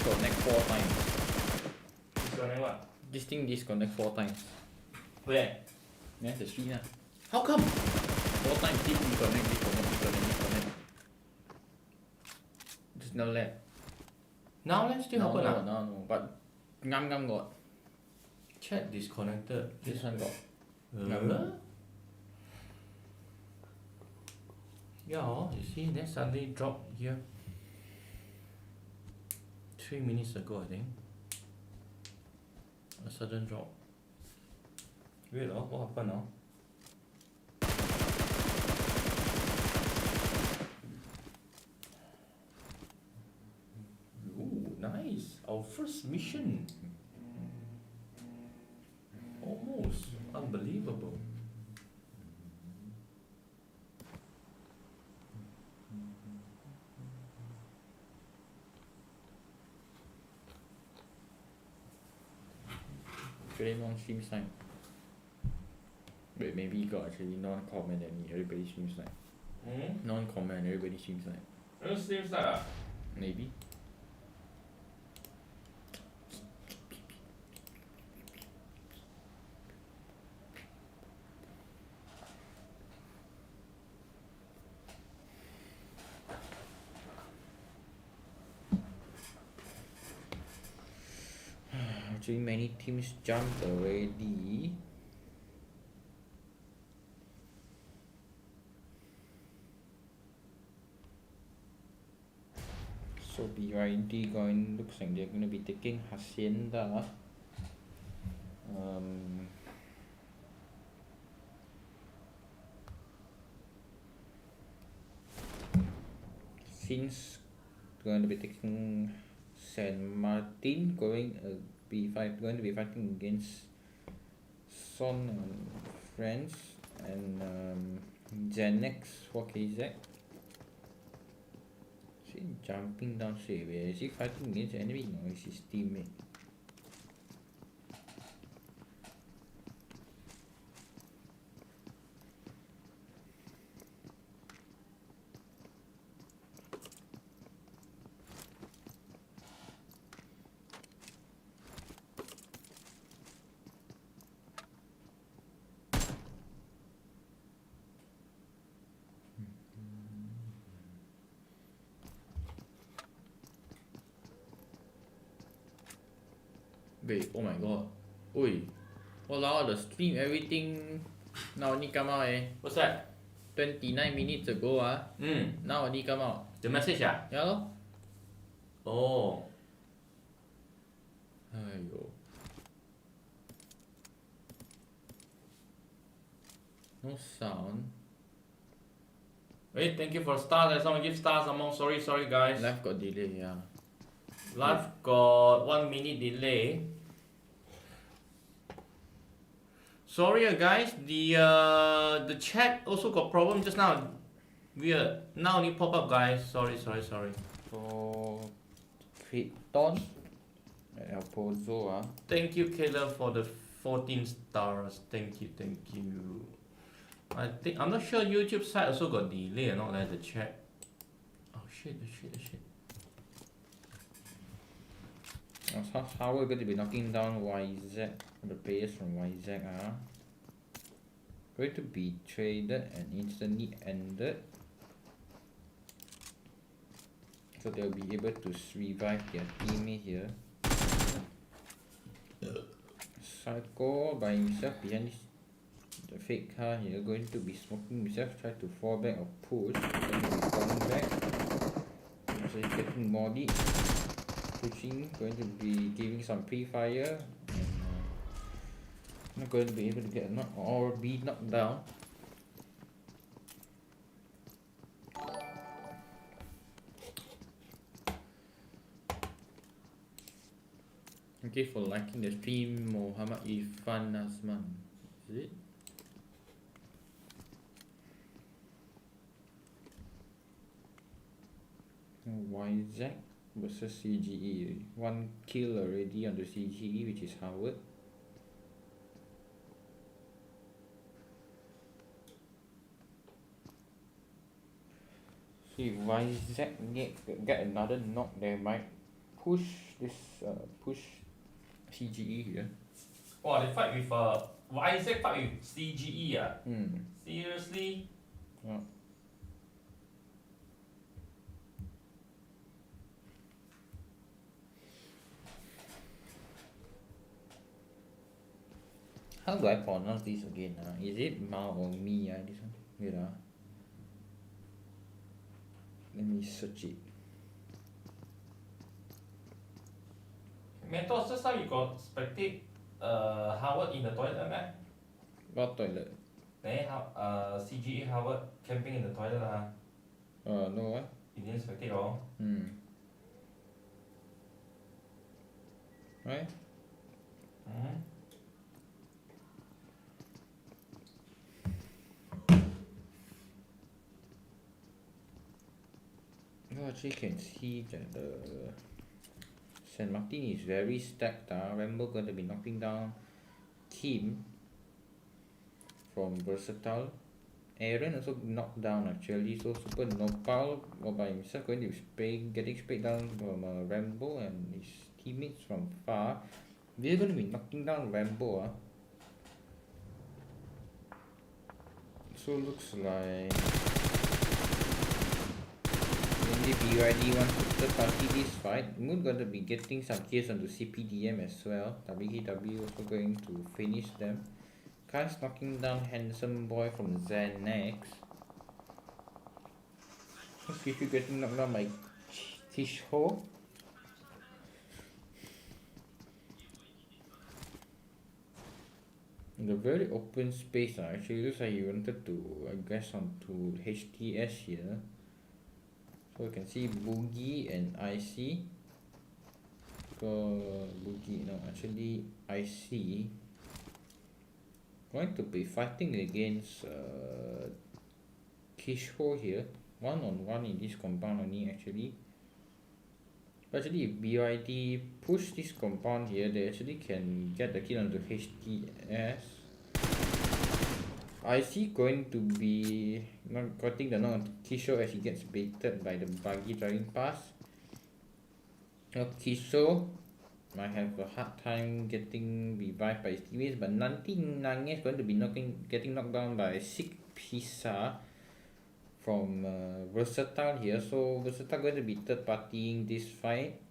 [SPEAKER 2] disconnect 4 times.
[SPEAKER 1] Disconnect what?
[SPEAKER 2] This thing disconnect 4 times.
[SPEAKER 1] Where?
[SPEAKER 2] Yeah, the screen.
[SPEAKER 1] How come?
[SPEAKER 2] 4 times, keep disconnect. Just now let.
[SPEAKER 1] Now let's still happen.
[SPEAKER 2] No. But ngam got.
[SPEAKER 1] Chat disconnected.
[SPEAKER 2] This one got.
[SPEAKER 1] Yeah, you see, then suddenly drop here. 3 minutes ago, I think. A sudden drop. Wait, what happened now? Ooh, nice. Our first mission. Almost unbelievable.
[SPEAKER 2] Draymond streams time. Wait, maybe he got actually non-comment and everybody streams time. Non-comment, everybody streams time.
[SPEAKER 1] Seems like
[SPEAKER 2] Maybe. Actually, many teams jumped already. So BYD looks like they're gonna be taking Hacienda. Since going to be taking San Martin, going to be fighting against Son and friends, and Xenex for KZ. Is he jumping down straight away? Is he fighting against enemy? No, it's his teammate. Wait, oh my god. Oi. Walao, the stream, everything now only come out
[SPEAKER 1] What's that?
[SPEAKER 2] 29 minutes ago now only come out.
[SPEAKER 1] The message
[SPEAKER 2] Yeah lor.
[SPEAKER 1] Oh.
[SPEAKER 2] Aiyo. No sound.
[SPEAKER 1] Wait, thank you for stars. Someone give stars among. Sorry guys.
[SPEAKER 2] Live got delay, yeah.
[SPEAKER 1] Live got 1 minute delay. Sorry guys, the chat also got problem just now. Weird. Now only pop up guys. Sorry.
[SPEAKER 2] So Creighton El Pozo
[SPEAKER 1] Thank you Caleb for the 14 stars. Thank you. I'm not sure YouTube side also got delay or not like the chat. Oh shit.
[SPEAKER 2] How we're going to be knocking down YZ, the players from YZ going to be traded and instantly ended, so they'll be able to revive their teammate here. Psycho by himself behind the fake car here, going to be smoking himself, try to fall back or push, going to be falling back, so he's getting body. Pushing, going to be giving some pre-fire, and not going to be able to get a knock or be knocked down. Thank you for liking the stream, Muhammad Irfan Nazman. Is it? YZ versus CGE. 1 kill already on the CGE, which is Howard. See if YZ get another knock, they might push this push CGE here.
[SPEAKER 1] Oh, they fight with Isaac fight with CGE ah? Seriously?
[SPEAKER 2] Yeah. How do I pronounce this again? Is it Ma or Mi? This one? Wait. Let me search it.
[SPEAKER 1] Mentos, just now you got spectate Howard in the toilet, man.
[SPEAKER 2] What toilet?
[SPEAKER 1] Then CGE Howard camping in the toilet
[SPEAKER 2] No.
[SPEAKER 1] You didn't spectate all?
[SPEAKER 2] Right? You actually can see that the San Martin is very stacked. Rambo going to be knocking down Kim from Versatile. Aaron also knocked down actually, so Super Nopal all by himself going to be getting sprayed down from Rambo and his teammates from far. We're going to be knocking down Rambo. So looks like only BYD wants to third party this fight. Moon going to be getting some kills onto CPDM as well. WKW also going to finish them. Kai's knocking down Handsome Boy from Xanax. If you getting knocked down by Tisho. In the very open space, actually looks like he wanted to aggress onto HTS here. So you can see Boogie and IC. Boogie, no, actually IC going to be fighting against Kishore here, one-on-one in this compound only actually. Actually, if BYD push this compound here, they actually can get the kill onto HTS. IC going to be not getting the knock onto Kishore as he gets baited by the buggy driving past. Now Kishore might have a hard time getting revived by his teammates, but Nanti Nangis is going to be getting knocked down by Sik Pisa from Versatile here. So Versatile going to be third partying this fight.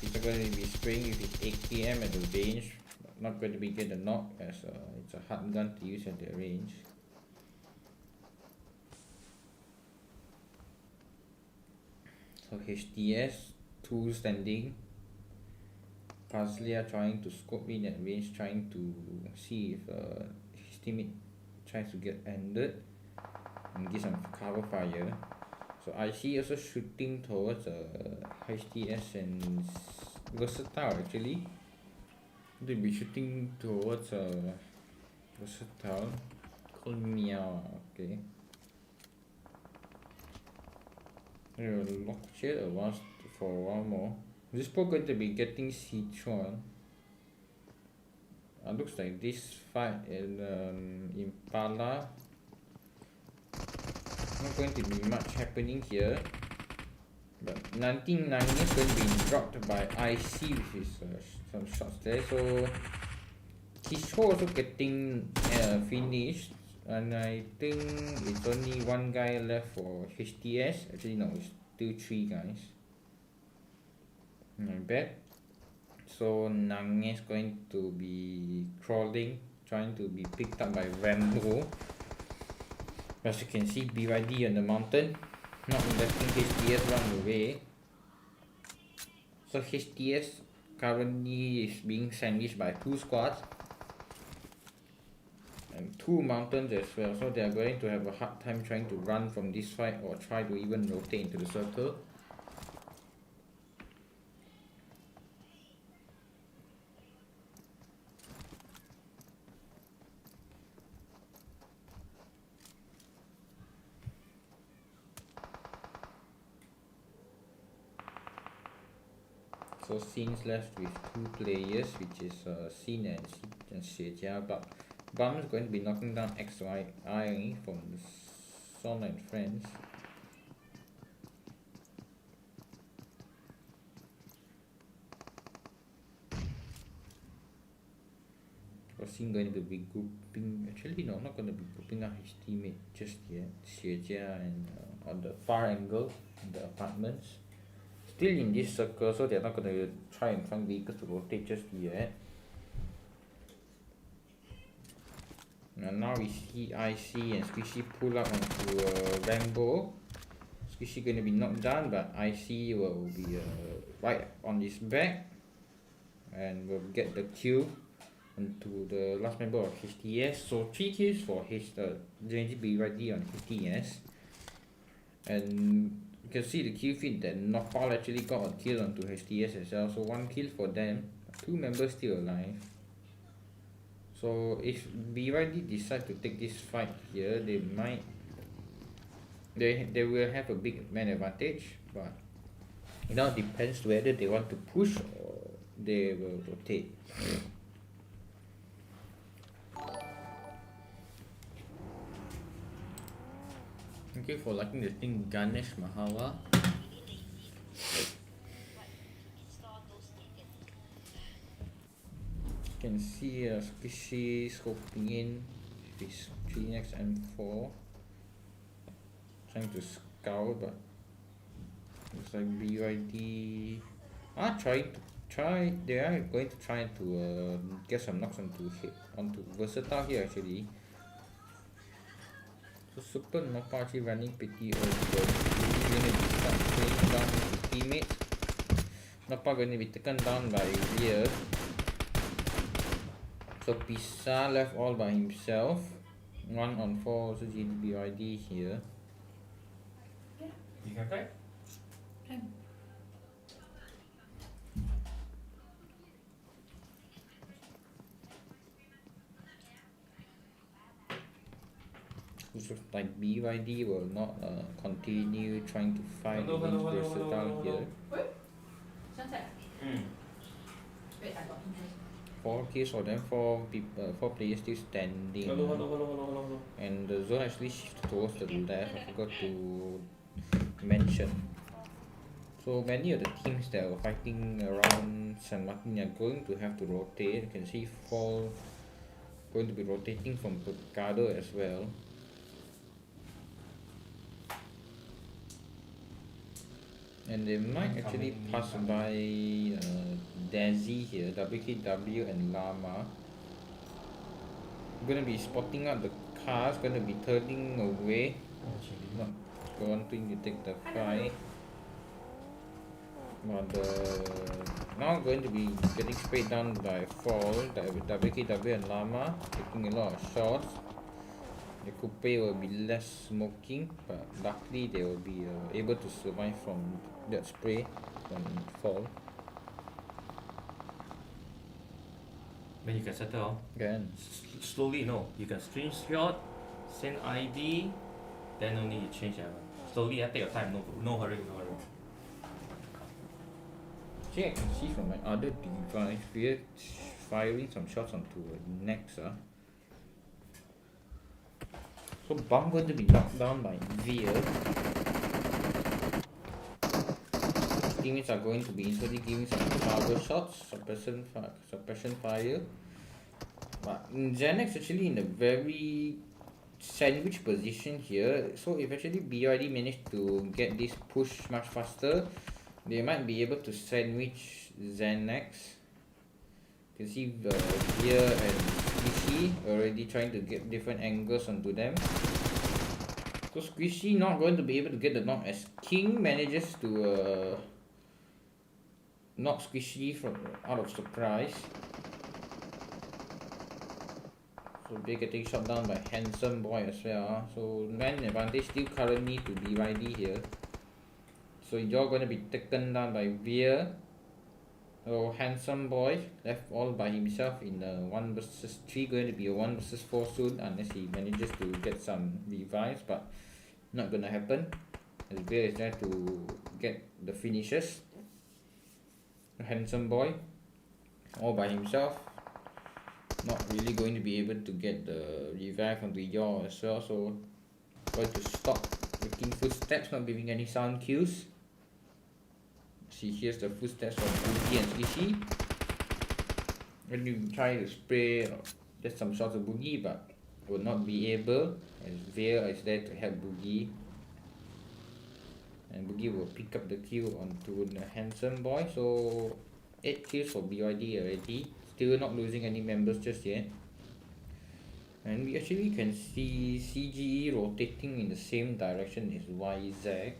[SPEAKER 2] He's going to be spraying with his AKM at the range, but not going to be get the knock as it's a hard gun to use at the range. So HTS 2 standing. Pazlia trying to scope in at range, trying to see if his teammate tries to get ended and give some cover fire. So IC also shooting towards HTS and Versatile actually. They'll be shooting towards Versatile. Call Meow, okay. They'll lock here for one more. This poke going to be getting Sichuan. Looks like this fight in Impala. Not going to be much happening here. But 19 is going to be dropped by IC with his some shots there. So Kishore also getting finished. And I think it's only one guy left for HTS. Actually no, it's still 3 guys. Not bad. So Nang is going to be crawling, trying to be picked up by Rambo. As you can see, BYD on the mountain, not letting HTS run away. So HTS currently is being sandwiched by 2 squads and 2 mountains as well. So they are going to have a hard time trying to run from this fight or try to even rotate into the circle. So Sin's left with 2 players, which is Sin and Xie, but Bum is going to be knocking down XYI from the Son and Friends. Foreseen going to be grouping. Actually, no, not going to be grouping up his teammate just yet. Xie and on the far angle in the apartments. Still in this circle, so they're not going to try and find vehicles to rotate just yet. And now we see IC and Squishy pull up onto Rambo. Squishy going to be knocked down, but IC will be right on his back and will get the kill onto the last member of HTS. So 3 kills for GNG BYD on HTS. And you can see the kill feed that Nopal actually got a kill onto HTS as well. So 1 kill for them, 2 members still alive. So if BYD decide to take this fight here, they will have a big man advantage, but it now depends whether they want to push or they will rotate. Thank you for liking the thing, Ganesh Mahawa. You can see Squishy scoping in his 3x M4, trying to scout, but looks like BYD they are going to try to get some knocks onto Versatile here actually. So Super Nopal actually running pretty early. He's going to be playing down his teammates. Nopal going to be taken down by Veer. So Pisa left all by himself. 1 on 4 also GBYD here.
[SPEAKER 1] You can try?
[SPEAKER 2] Looks like BYD will not continue trying to fight against Versatile here.
[SPEAKER 3] Wait, sunset. Wait, I got interest.
[SPEAKER 2] 4 kills for them, 4 players still standing.
[SPEAKER 1] Hello.
[SPEAKER 2] And the zone actually shifts towards the left. I forgot to mention. So many of the teams that are fighting around San Martin are going to have to rotate. You can see Fall going to be rotating from Picado as well. And they might actually pass by Dazzy here, WKW and Llama. Gonna be spotting out the cars, gonna be turning away, not wanting to take the fight. But now going to be getting sprayed down by Fall, WKW and Llama, taking a lot of shots. The coupe will be less smoking, but luckily they will be able to survive from that spray from Fall.
[SPEAKER 1] Then you can settle.
[SPEAKER 2] Again.
[SPEAKER 1] Slowly, no. You can screenshot, send ID, then only you change that one. Slowly, take your time. No hurry.
[SPEAKER 2] See, I can see from my other device, we're firing some shots onto next. So Bomb going to be knocked down by Veer. Teammates are going to be instantly giving some power shots, suppression fire. But Xanax actually in a very sandwich position here. So if actually BYD managed to get this push much faster, they might be able to sandwich Xanax. You can see Veer and Squishy already trying to get different angles onto them. So Squishy not going to be able to get the knock as King manages to knock Squishy from out of surprise. So they're getting shot down by Handsome Boy as well. So man advantage still currently to BYD here. So you're going to be taken down by Veer. So Handsome Boy left all by himself in a 1 versus 3, going to be a 1 versus 4 soon unless he manages to get some revives, but not gonna happen as Veer is there to get the finishes. Handsome Boy all by himself, not really going to be able to get the revive onto Yaw as well, so going to stop making footsteps, not giving any sound cues. She hears the footsteps from Uki and Squishy. When you try to spray get some shots of Boogie, but will not be able, as Veil is there to help Boogie. And Boogie will pick up the kill onto the handsome boy. So 8 kills for BYD already. Still not losing any members just yet. And we actually can see CGE rotating in the same direction as YZ.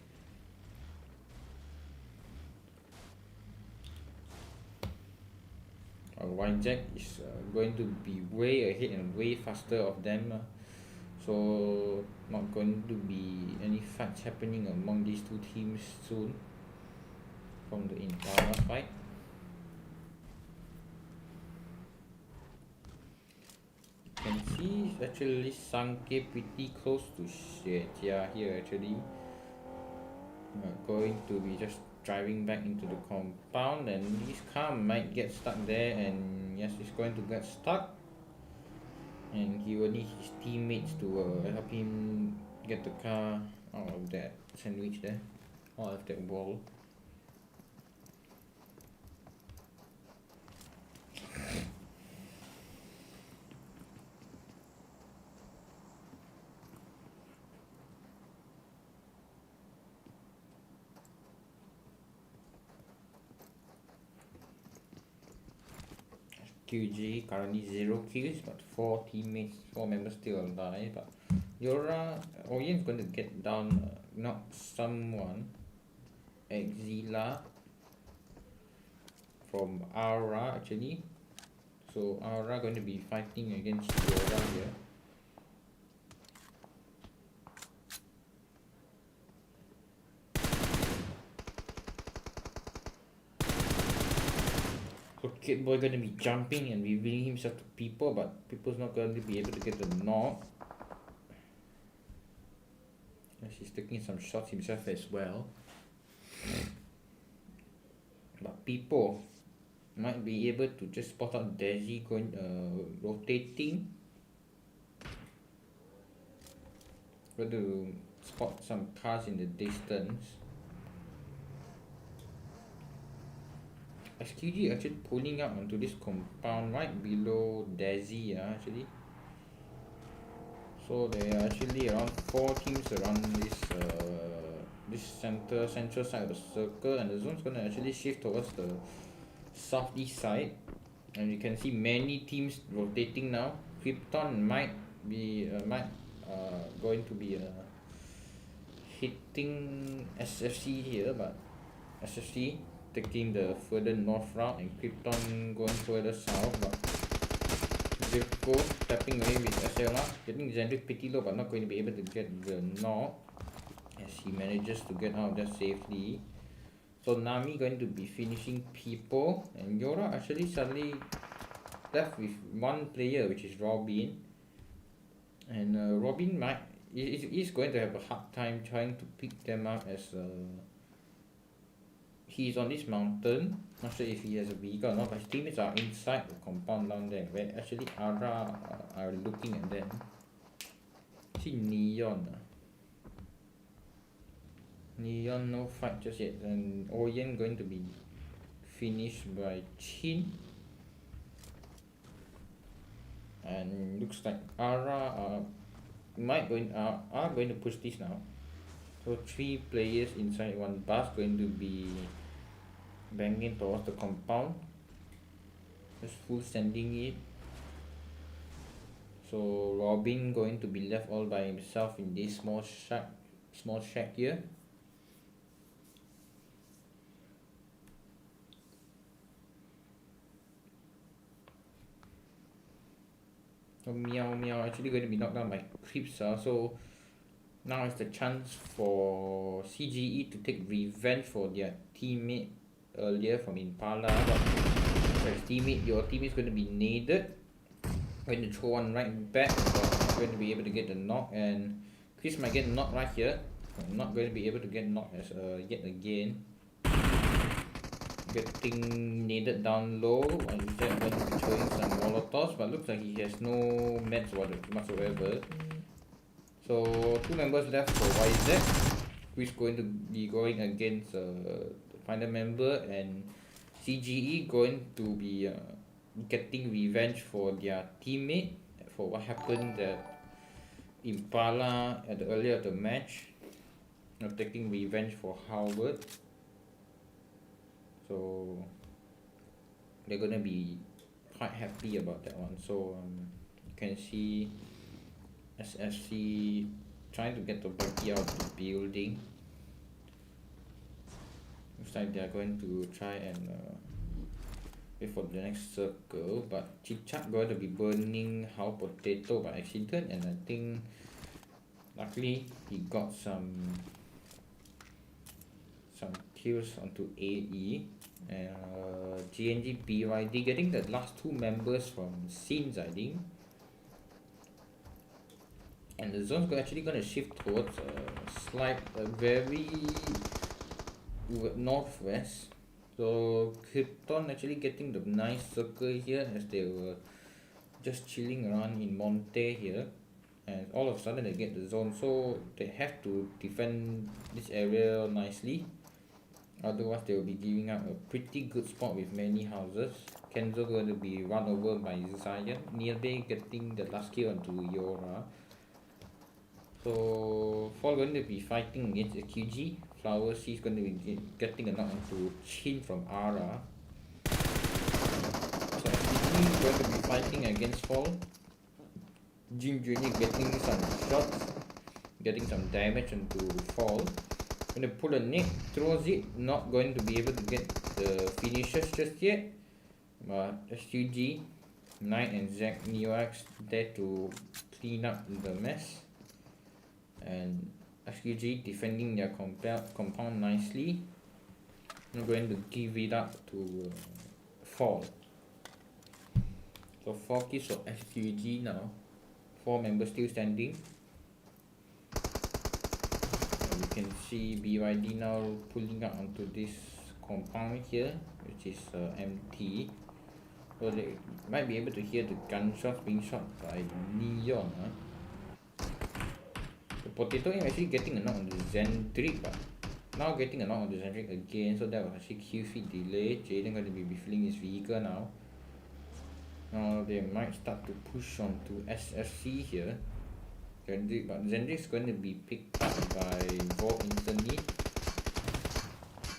[SPEAKER 2] YZ is going to be way ahead and way faster of them. So not going to be any fights happening among these two teams soon from the Impala fight. You can see actually Sanke pretty close to Xie here actually. Going to be just driving back into the compound, and this car might get stuck there, and yes, it's going to get stuck. And he will need his teammates to help him get the car out of that sandwich there, out of that wall. QG currently 0 kills, but 4 members still alive. But Yora Oyen's going to get down, not someone, Exila from Aura actually. So Aura going to be fighting against Yora here. Kid Boy gonna be jumping and revealing himself to people, but people's not going to be able to get the knock. He's taking some shots himself as well. But people might be able to just spot out Desi going rotating. Going to spot some cars in the distance. SQG actually pulling up onto this compound right below Desi actually. So there are actually around 4 teams around this central side of the circle, and the zone's gonna actually shift towards the southeast side. And you can see many teams rotating now. Krypton might be going to be hitting SFC here, but SFC taking the further north route and Krypton going further south. But Zirko tapping away with SLR, getting Zendrick pretty low, but not going to be able to get the knock as he manages to get out there safely. So Nami going to be finishing people, and Yora actually suddenly left with 1 player, which is Robin. And Robin is going to have a hard time trying to pick them up as he's on this mountain. Not sure if he has a vehicle or not, but his teammates are inside the compound down there, where actually Ara are looking at them. See Neon. Neon no fight just yet, and Oyen going to be finished by Chin. And looks like Ara are going to push this now. So 3 players inside 1 bus going to be banging towards the compound. Just full sending it. So Robin going to be left all by himself in this small shack here. So Meow actually going to be knocked down by Creeps. So now is the chance for CGE to take revenge for their teammate earlier from Impala. But your teammate is going to be naded. Going to throw one right back, but going to be able to get the knock, and Chris might get knocked right here. Not going to be able to get knocked as yet again. Getting naded down low, and he's going to be throwing some molotovs, but looks like he has no meds whatsoever. So 2 members left for YZ, who is going to be going against the final member, and CGE going to be getting revenge for their teammate for what happened at Impala at the earlier of the match. Taking revenge for Howard. So they're gonna be quite happy about that one. So you can see SSC trying to get the buggy out of the building. Looks like they're going to try and wait for the next circle, but Chichat going to be burning How Potato by accident, and I think luckily he got some kills onto AE. And GNG BYD getting the last two members from Scenes, I think. And the zone's actually going to shift towards a very northwest. So Krypton actually getting the nice circle here as they were just chilling around in Monte here. And all of a sudden they get the zone, so they have to defend this area nicely. Otherwise they will be giving up a pretty good spot with many houses. Kenzo going to be run over by Zion. Nearby getting the last kill onto Yora. So Fall going to be fighting against QG. Flower C is going to be getting a knock onto Chin from Ara. So SPG is going to be fighting against Fall. Jim Jr. getting some shots, getting some damage onto Fall. Going to pull a nade, throws it, not going to be able to get the finishers just yet. But SUG, Knight and Zack Neox there to clean up the mess. And SQG defending their compound nicely. I'm going to give it up to Fall. So 4 kills for SQG now. 4 members still standing. And you can see BYD now pulling up onto this compound here, which is empty. So they might be able to hear the gunshots being shot by Neon. The Potato is actually getting a knock on the Zendrick, but now getting a knock on the Zendrick again, so that was actually Q feed delay. Jaden going to be refilling his vehicle now. Now they might start to push on to SFC here. Zendrick, but Zendrick is going to be picked up by Vol instantly.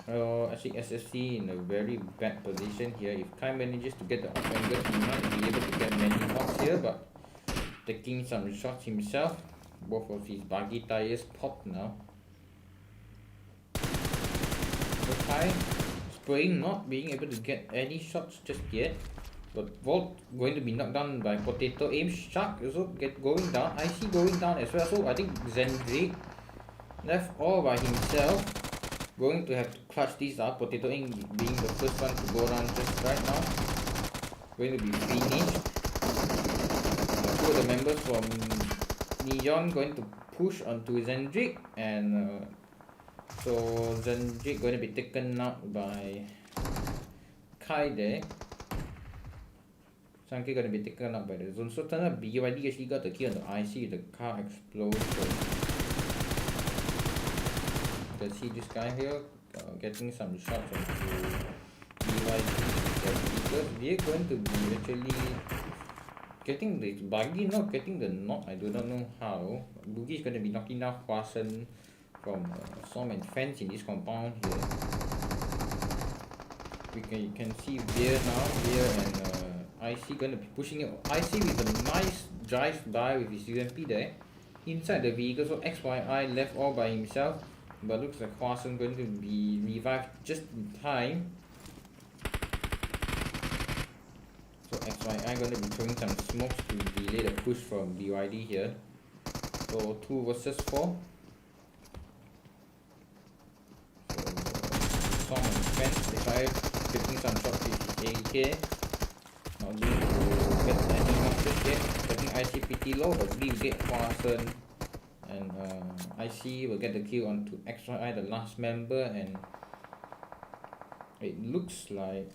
[SPEAKER 2] Actually SFC in a very bad position here. If Kai manages to get the offender, he might be able to get many shots here, but taking some shots himself. Both of his buggy tires popped now. So Kai spraying, not being able to get any shots just yet. But Volt going to be knocked down by Potato aim. Shark also going down. IC going down as well. So I think Zendrick left all by himself. Going to have to clutch these up. Potato aim being the first one to go down just right now. Going to be finished. Two of the members from Neon going to push onto Zendrick, and so Zendrick going to be taken out by Kai there. Sanke going to be taken out by the zone. So turn out BYD actually got the kill on the IC, the car explosion. You can see this guy here getting some shots onto BYD. They're going to be actually getting the buggy, not getting the knock. I do not know how. Boogie is going to be knocking down Hwasen from Som and Fence in this compound here. You can see Veer now. Veer and IC going to be pushing it. IC with a nice drive by with his UMP there inside the vehicle. So XYI left all by himself, but looks like Hwasen going to be revived just in time. So XYI going to be throwing some smokes to delay the push from BYD here. So 2 versus 4. So Som and Fence, if I taking some shots with his AK. Not going to get any monsters yet. Getting ICPT low, but we get Hwasen. And IC will get the kill onto XYI, the last member, and it looks like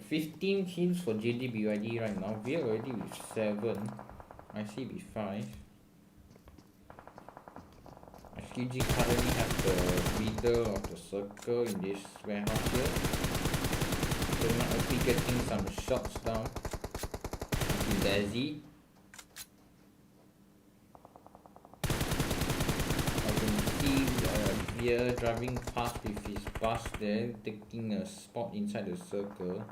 [SPEAKER 2] 15 kills for GNG BYD right now. We are already with 7. IC with 5. SQG currently have the middle of the circle in this warehouse here. So not only getting some shots down. to Dazzy. I can see Veer driving past with his bus there, taking a spot inside the circle.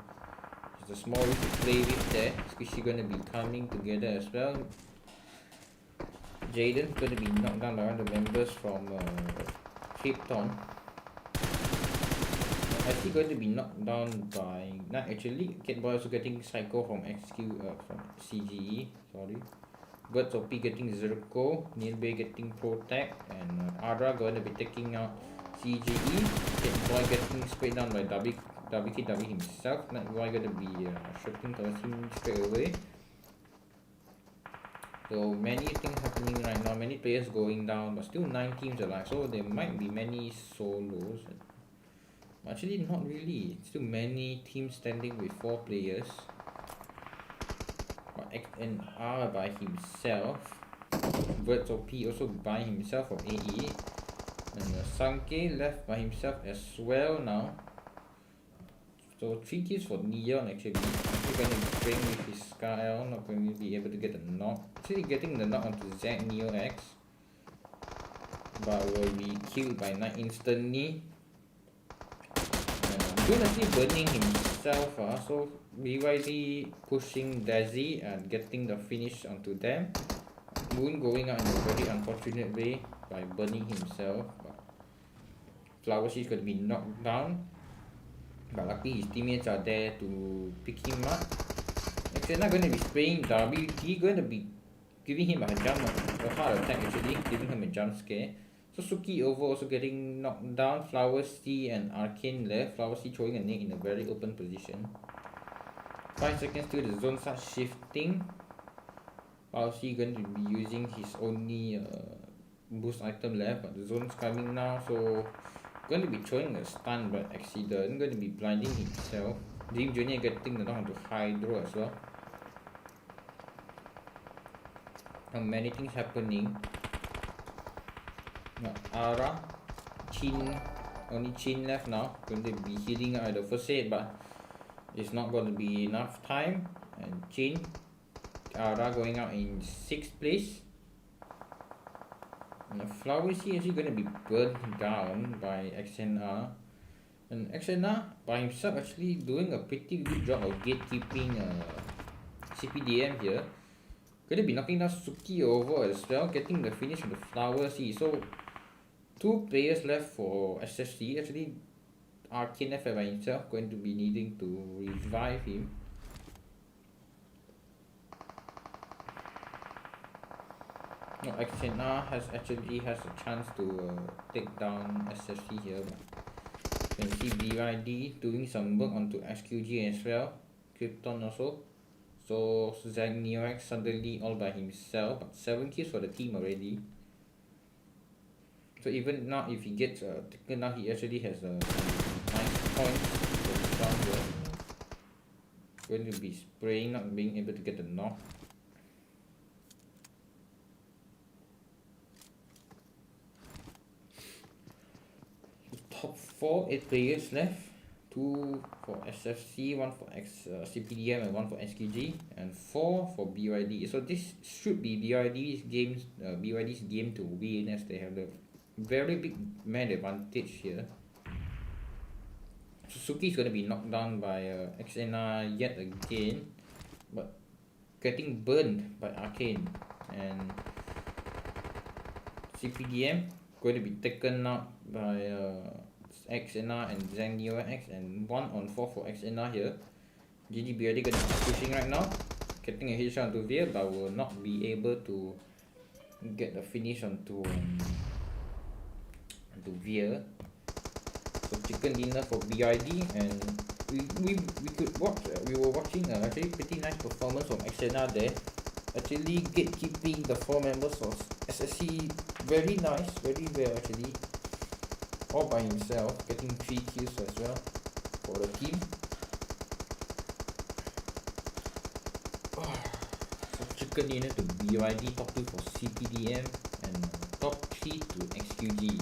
[SPEAKER 2] It's a small way to play with there. Squishy gonna be coming together as well. Jaden gonna be knocked down by one of the members from Cape Town. Actually going to be knocked down by, not actually, Catboy also getting Psycho from from CGE, sorry. Birds OP getting Zirko, Neil Bay getting Protect, and Adra going to be taking out CGE. Catboy getting sprayed down by WKW himself. Nightboy going to be shooting towards him straight away. So many things happening right now, many players going down, but still 9 teams alive, so there might be many solos. Actually, not really. Still many teams standing with 4 players. But XNR by himself. Birds OP also by himself from AE. And Sanke left by himself as well now. So 3 kills for Neon actually. Actually going to be playing with his Skyl. Not going to be able to get a knock. Actually getting the knock onto Zack Neo X. But will be killed by Night instantly. Moon actually burning himself, so BYD pushing Dazzy and getting the finish onto them. Moon going out in a very unfortunate way by burning himself. But Flower is going to be knocked down. But luckily his teammates are there to pick him up. Actually not going to be spraying WT, going to be giving him a heart attack actually, giving him a jump scare. So Suki over also getting knocked down. Flower C and Arcane left. Flower C throwing a nade in a very open position. 5 seconds till the zone starts shifting. Flower C going to be using his only boost item left, but the zone's coming now, so going to be throwing a stun by accident. Going to be blinding himself. Dream Junior getting the knock onto Hydro as well. And many things happening. Ara, Chin, only Chin left now. Going to be healing out the first aid, but it's not going to be enough time. And Chin, Ara going out in 6th place. And the Flower is actually going to be burned down by XNR. And XNR by himself actually doing a pretty good job of gatekeeping CPDM here. Going to be knocking down Suki over as well, getting the finish of the Flower C. So 2 players left for SFC. Actually, Arcane left by himself, going to be needing to revive him. No, XNR has a chance to take down SFC here. But you can see BYD doing some work onto SQG as well. Krypton also. So Zack Neox suddenly all by himself, but 7 kills for the team already. So even now, if he gets taken down, he actually has a 9 points for down here. Going to be spraying, not being able to get the knock. Top 4, 8 players left. 2 for SFC, 1 for CPDM, and 1 for SQG, and 4 for BYD. So this should be BYD's game to win, as they have the very big man advantage here. Suzuki is going to be knocked down by XNR yet again, but getting burned by Arcane. And CPDM going to be taken out by XNR and Zhang Neo X, and 1-on-4 for XNR here. GGBRD going to be pushing right now, getting a headshot onto Veer, but will not be able to get the finish onto Veer. So chicken dinner for BID, and we could watch. We were watching a actually pretty nice performance from XNR there. Actually gatekeeping the 4 members of SSC very nice, very well actually. All by himself, getting 3 kills as well for the team. So chicken dinner to BYD, top 2 for CPDM, and top 3 to XQG.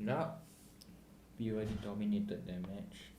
[SPEAKER 2] Now, we already dominated the match.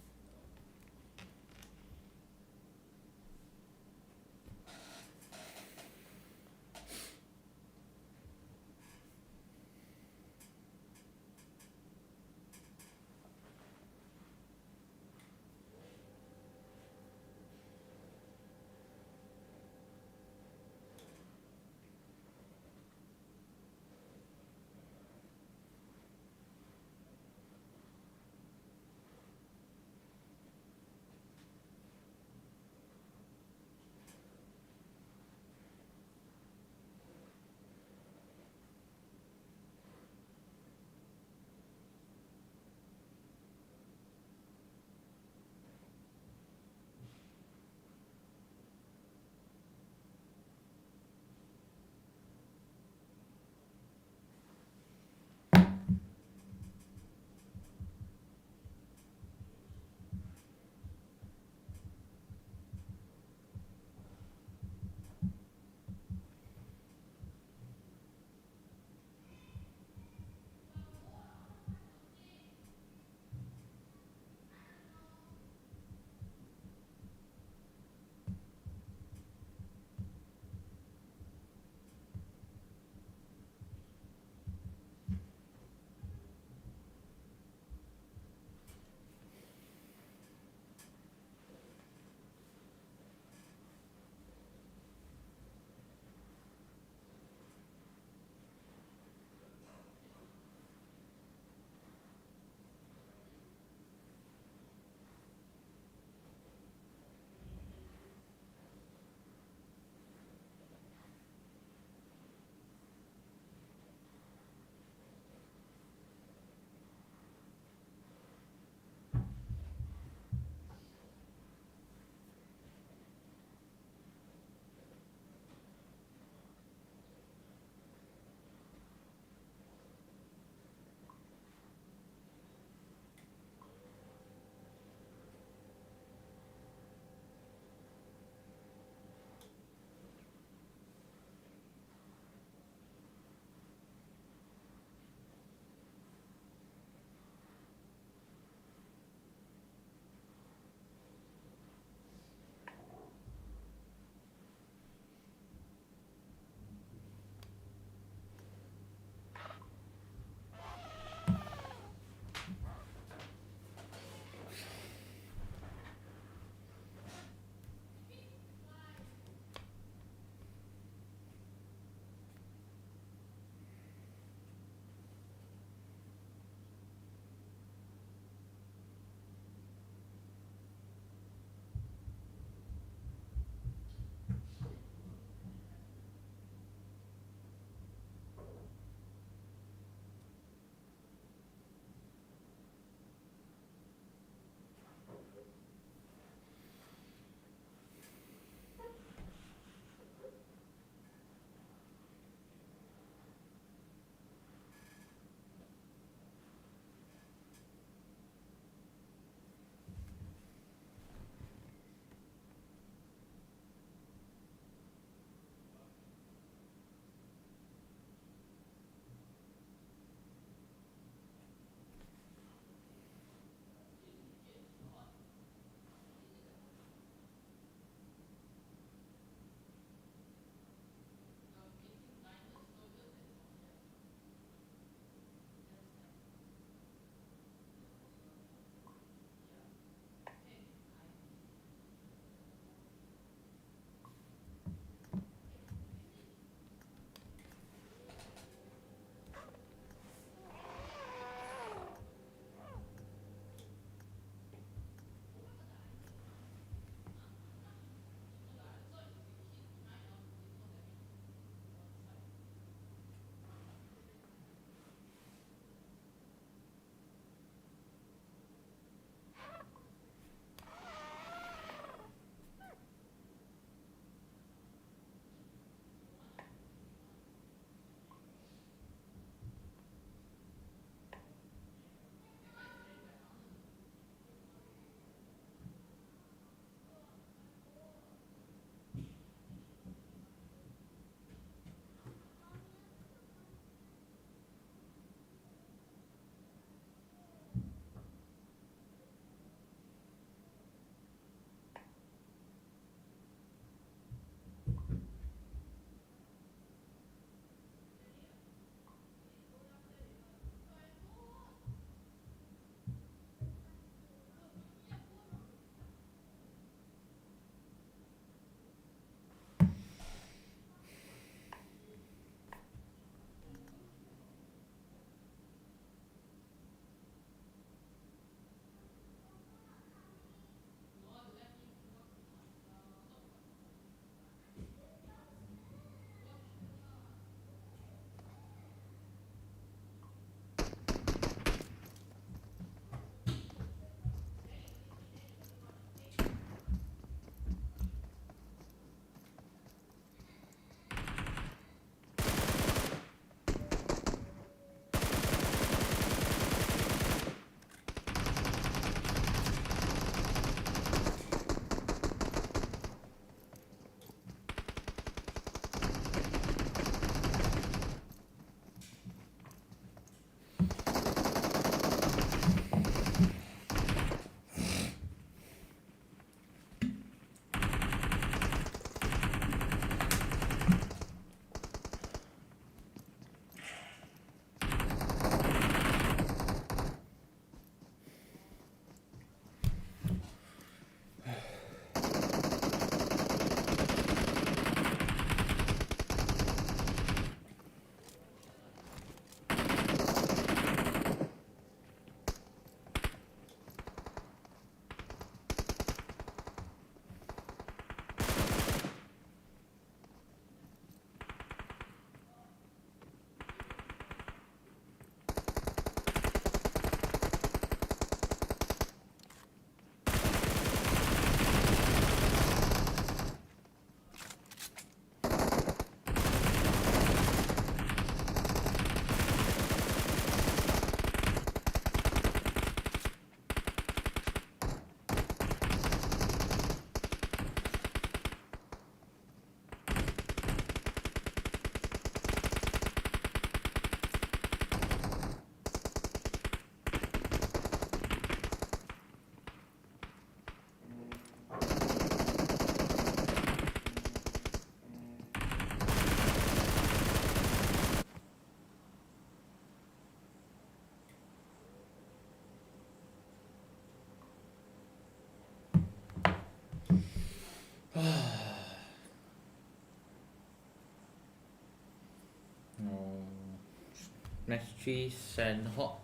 [SPEAKER 2] match 3 SANHOK.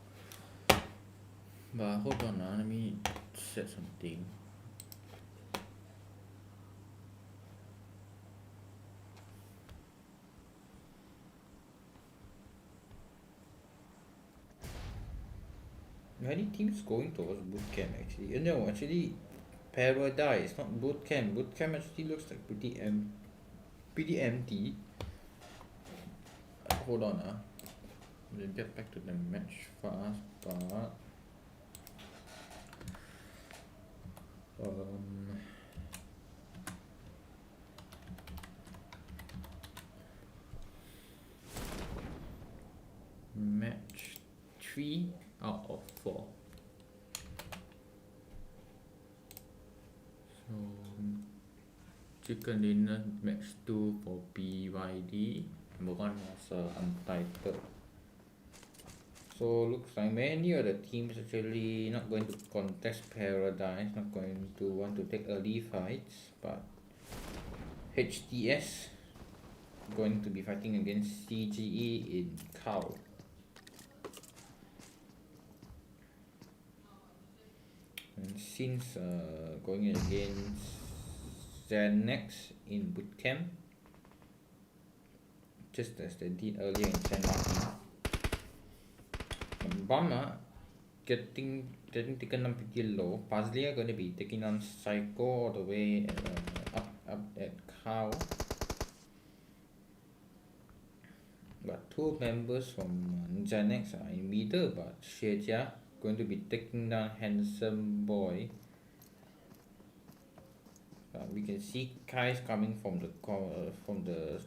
[SPEAKER 2] But hold on, let me set something. Many teams going towards bootcamp actually. No, actually Paradise, not bootcamp. Bootcamp actually looks like pretty empty. Hold on, we'll get back to the match fast, but match 3 out of 4. So chicken dinner match 2 for BYD. Number 1 was untitled. So looks like many of the teams actually not going to contest Paradise, not going to want to take early fights, but HTS going to be fighting against CGE in Cow. And since going against Xanax in bootcamp, just as they did earlier in San Martin. Bama getting taken down pretty low. Puzzle are going to be taking on Psycho all the way up at Cow. But 2 members from Xanax are in middle, but Xie going to be taking down Handsome Boy. We can see Kai's coming from the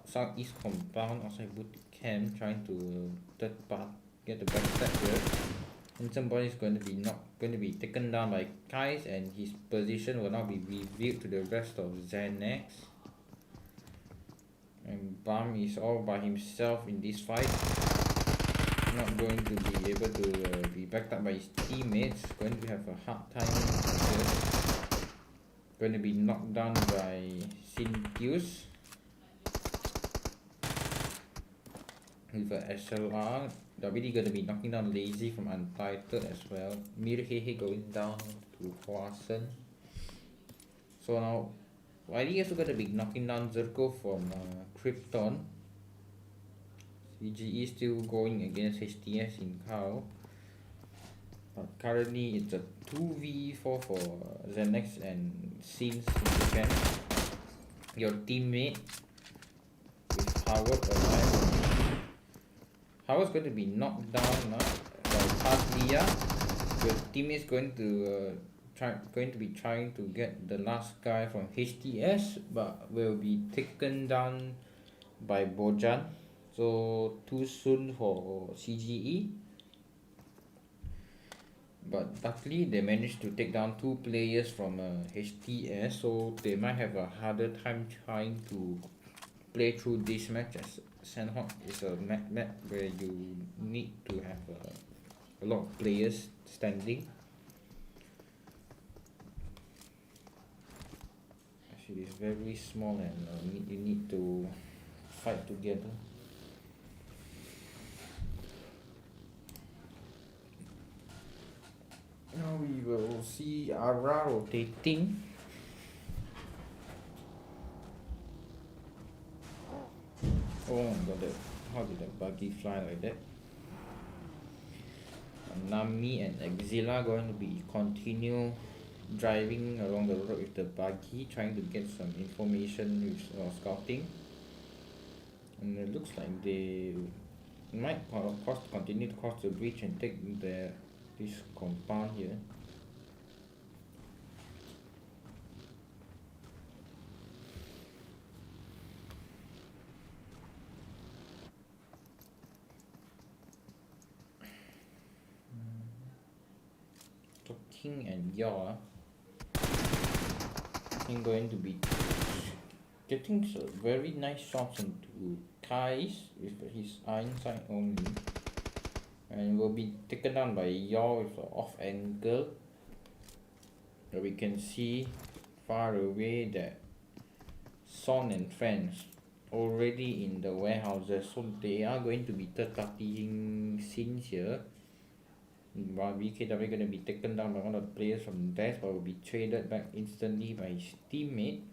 [SPEAKER 2] southeast compound outside boot camp, trying to get the backstab here. Handsome Boy is going to be taken down by Kai's, and his position will now be revealed to the rest of Xanax. And Bam is all by himself in this fight. Not going to be able to be backed up by his teammates. Going to have a hard time here. Going to be knocked down by Sintius with a SLR. WD going to be knocking down Lazy from Untitled as well. Mirhehe going down to Huasen. So now YD also going to be knocking down Zerko from Krypton. CGE still going against HTS in Cow. But currently it's a 2v4 for Xanax and Sins in Japan. Your teammate with Howard alive. Howard's going to be knocked down by Patlia. Your teammate is going to be trying to get the last guy from HTS, but will be taken down by Bojan. So too soon for CGE. But luckily they managed to take down 2 players from HTS, so they might have a harder time trying to play through this match, as SANHOK is a map where you need to have a lot of players standing. Actually it's very small and you need to fight together. Now we will see Ara rotating. Oh my god, how did the buggy fly like that? Nami and Exila going to be continue driving along the road with the buggy, trying to get some information with scouting. And it looks like they might continue to cross the bridge and take this compound here. So King and Yaw I'm going to be getting some very nice shots into Kai's with his iron sight only, and will be taken down by Yaw with an off angle. We can see far away that Son and friends already in the warehouses, so they are going to be third-partying scenes here. While BKW going to be taken down by one of the players from Death, but will be traded back instantly by his teammate.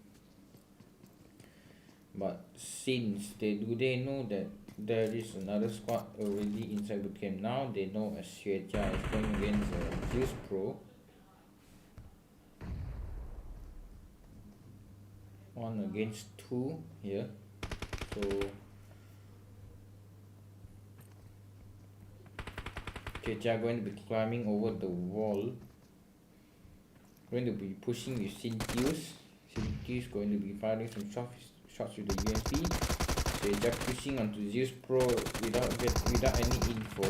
[SPEAKER 2] But since they know that there is another squad already inside bootcamp now, they know as Xuejia is going against Zeus Pro. 1 against 2 here. So Xuejia going to be climbing over the wall. Going to be pushing with Sintius. Sintius going to be firing some shots with the UMP. Xuejia pushing onto Zeus Pro without any info.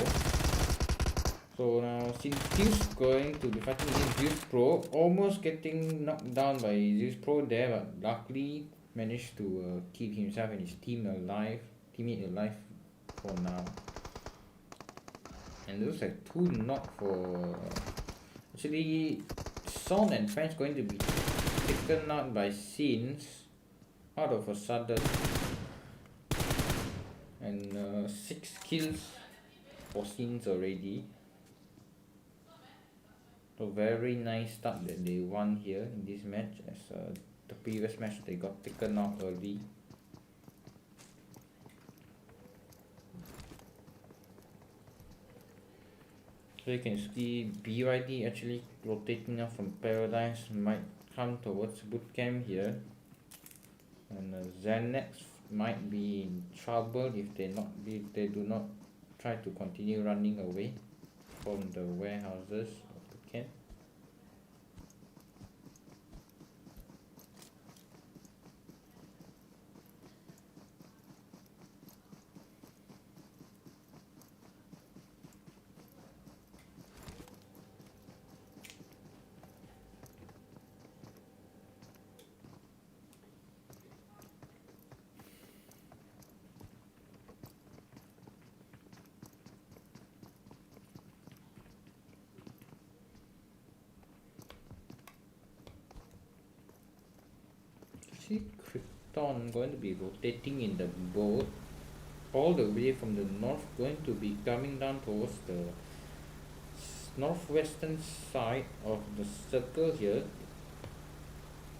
[SPEAKER 2] So now Sintius going to be fighting against Zeus Pro, almost getting knocked down by Zeus Pro there, but luckily managed to keep himself and his teammate alive for now. And looks like 2 knock for actually Son and French going to be taken out by Sins out of a sudden, and 6 kills for Sins already. So very nice start that they won here in this match, as the previous match they got taken out early. So you can see BYD actually rotating up from Paradise, might come towards bootcamp here, and Xanax might be in trouble if they do not try to continue running away from the warehouses of bootcamp. See Krypton going to be rotating in the boat all the way from the north, going to be coming down towards the northwestern side of the circle here.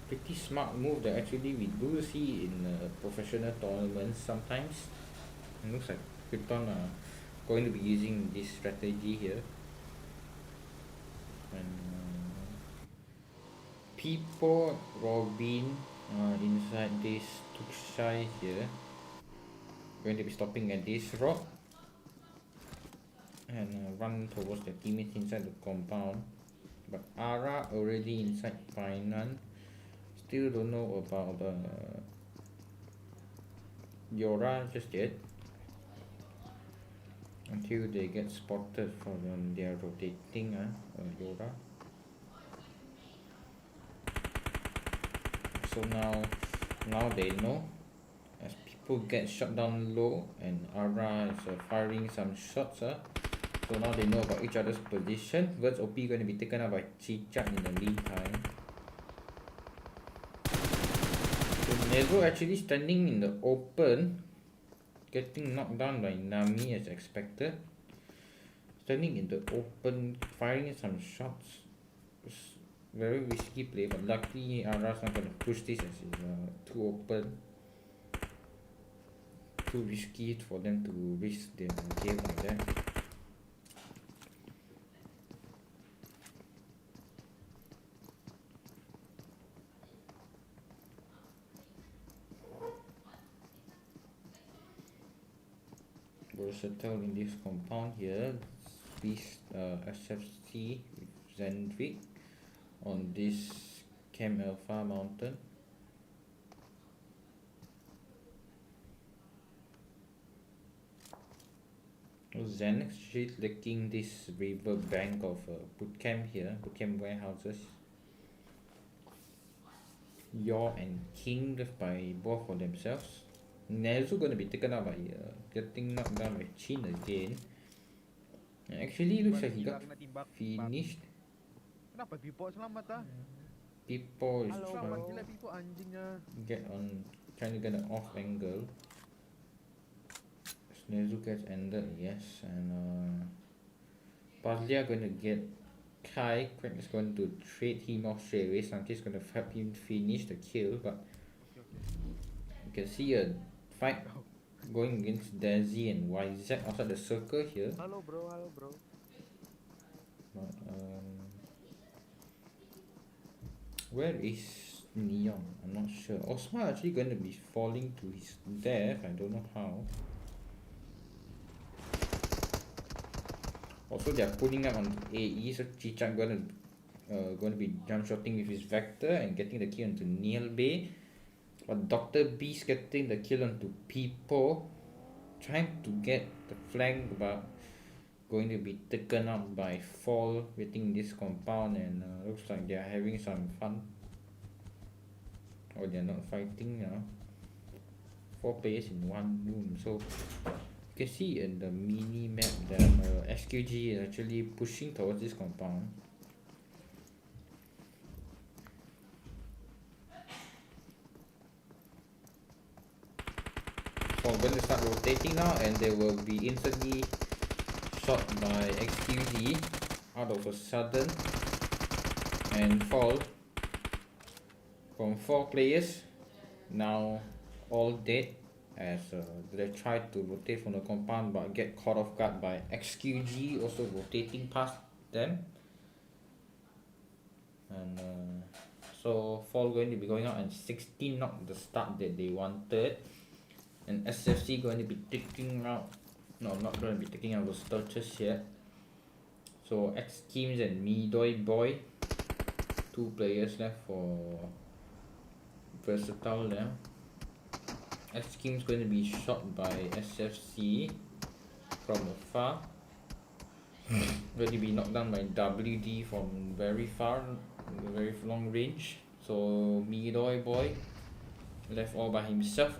[SPEAKER 2] Pretty smart move that actually we do see in professional tournaments sometimes. It looks like Krypton are going to be using this strategy here. And People, Robin inside this Tuksai here, going to be stopping at this rock and run towards the teammates inside the compound. But Ara already inside Painan. Still don't know about Yora just yet, until they get spotted from their rotating Yora. So now they know, as people get shot down low and Ara is firing some shots. So now they know about each other's position. Verts OP going to be taken out by Chichat in the meantime. So Nezo actually standing in the open, getting knocked down by Nami as expected. Standing in the open, firing some shots. Very risky play, but luckily Ara's not going to push this as it's too open. Too risky for them to risk their game like that. Versatile in this compound here. This SFC with Zendrick on this Camp Alpha mountain. Xanax is licking this river bank of bootcamp here, bootcamp warehouses. Yor and King left by both for themselves. Nezu gonna be taken out by getting knocked down by Chin again. Actually looks like he got finished.
[SPEAKER 4] Kenapa Pipo selamat ah?
[SPEAKER 2] Pipo is
[SPEAKER 4] Selamat
[SPEAKER 2] trying
[SPEAKER 4] gila Pipo anjingnya.
[SPEAKER 2] get on trying to get an off angle. Snezu gets ended, yes, and Pazlia going to get Kai. Craig is going to trade him off straight away. Santi is going to help him finish the kill, but you can see a fight going against Dazzy and YZ outside the circle here.
[SPEAKER 4] Hello bro.
[SPEAKER 2] But, where is Neon? I'm not sure. Osma actually going to be falling to his death. I don't know how. Also, they are pulling up on AE, so Chichan going to be jump shotting with his Vector and getting the kill onto Neil Bay. But Dr. Beast getting the kill onto People, trying to get the flank, but going to be taken out by Fall within this compound, and looks like they are having some fun. Or they are not fighting now. 4 players in one room, so you can see in the mini map that SQG is actually pushing towards this compound. So I'm going to start rotating now, and they will be instantly shot by XQG out of a sudden and fall. From 4 players, now all dead, as they try to rotate from the compound but get caught off guard by XQG also rotating past them. And so Fall going to be going out, and 16 not the start that they wanted, and SFC going to be taking out, no, not going to be taking out those torches yet. So X Teams and Midoi Boy, 2 players left for Versatile now. X Teams going to be shot by SFC from afar. Going to be knocked down by WD from very far, very long range. So Midoi Boy left all by himself,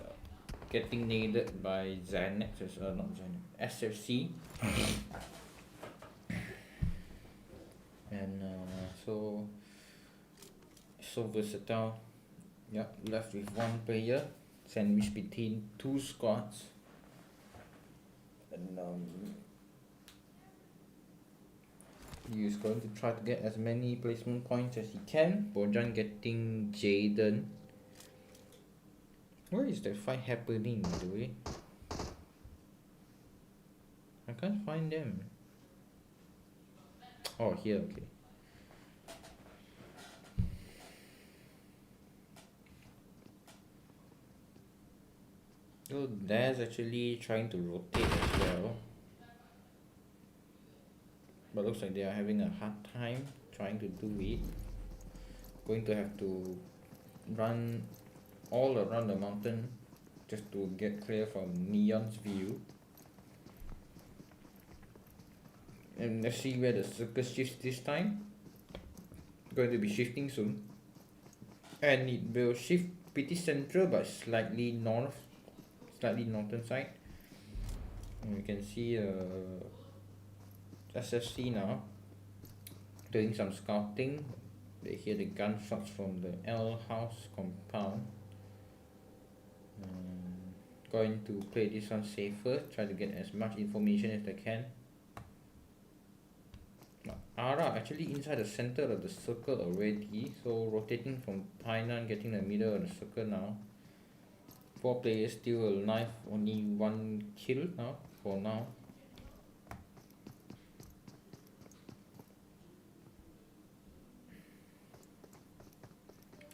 [SPEAKER 2] getting naded by Xanax, not Xanax, SFC. And so Versatile, yep, left with 1 player, sandwiched between 2 squads. And he is going to try to get as many placement points as he can. Bojan getting Jaden. Where is that fight happening, by the way? I can't find them. Oh, here, okay. So Daz actually trying to rotate as well, but looks like they are having a hard time trying to do it. Going to have to run all around the mountain just to get clear from Neon's view. And let's see where the circus shifts this time. Going to be shifting soon, and it will shift pretty central but slightly northern side. And you can see SFC now doing some scouting. They hear the gunshots from the L house compound. Going to play this one safer, try to get as much information as they can. Ara actually inside the center of the circle already, so rotating from Tainan, getting the middle of the circle now. 4 players still alive, only 1 kill now for now.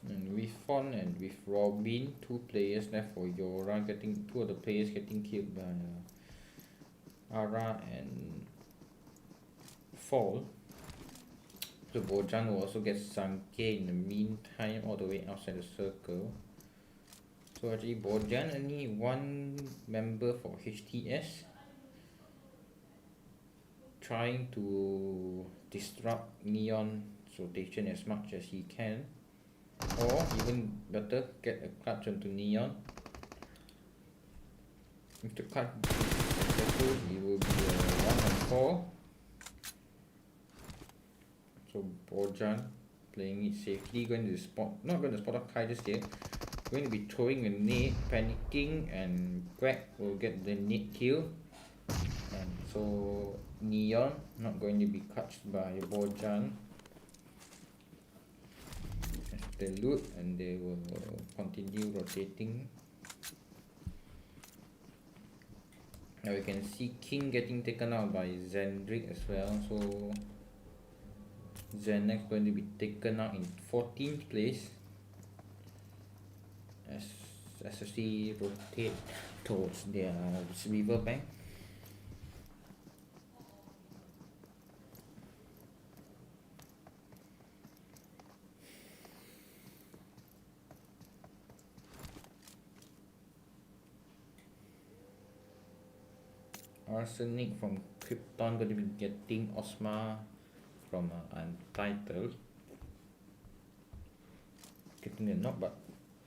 [SPEAKER 2] And with Fon and with Robin, 2 players left for Yora, getting 2 of the players getting killed by Ara and Fall. So Bojan will also get Sanke in the meantime, all the way outside the circle. So actually Bojan only 1 member for HTS, trying to disrupt Neon's rotation as much as he can, or even better, get a clutch onto Neon. If the clutch is successful, it will be a 1-on-4. So Bojan playing it safely, not going to spot up Kai just yet. going to be throwing a nade, panicking, and Quack will get the nade kill. And so Neon not going to be catched by Bojan. They loot and they will continue rotating. Now we can see King getting taken out by Zendrick as well. So Zenex going to be taken out in 14th place as SSC rotate towards their riverbank. Arsenic from Krypton going to be getting Osma from Untitled. Getting the knock, but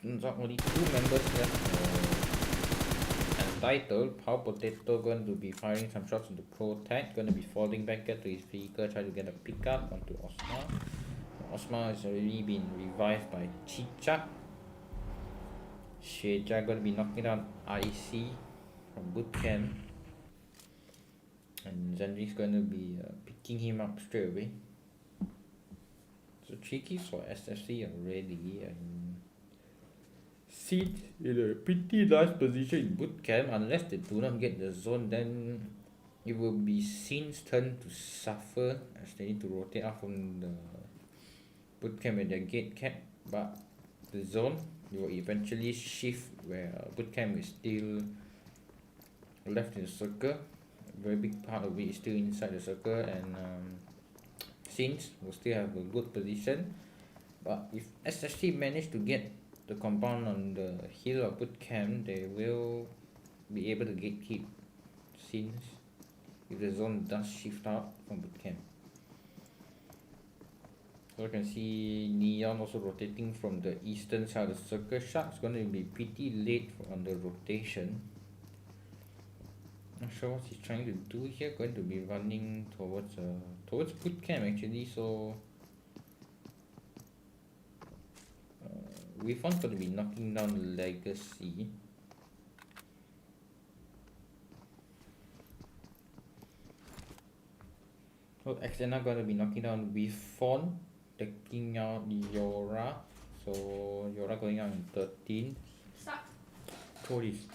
[SPEAKER 2] turns out only 2 members left for Untitled. Power Potato going to be firing some shots into Protect, going to be falling back to his vehicle, try to get a pickup onto Osma. Osma has already been revived by Chichak. Sheja going to be knocking down IC from Bootcamp. And Zendrick's going to be picking him up straight away. So 3 kills for SFC already, and Seed in a pretty nice position in Bootcamp. Unless they do not get the zone, then it will be Sin's turn to suffer as they need to rotate out from the Bootcamp at their gate cap. But the zone will eventually shift where Bootcamp is still left in the circle. A very big part of it is still inside the circle, and Sins will still have a good position. But if SSC manage to get the compound on the hill of Bootcamp, they will be able to gatekeep Sins if the zone does shift out from Bootcamp. So you can see Neon also rotating from the eastern side of the circle. Shark's going to be pretty late on the rotation. Not sure what he's trying to do here. Going to be running towards Bootcamp actually. So Weafon's going to be knocking down Legacy. So Xena going to be knocking down Weafon, taking out Yora. So Yora going out in 13.
[SPEAKER 3] Stop.
[SPEAKER 2] Tories.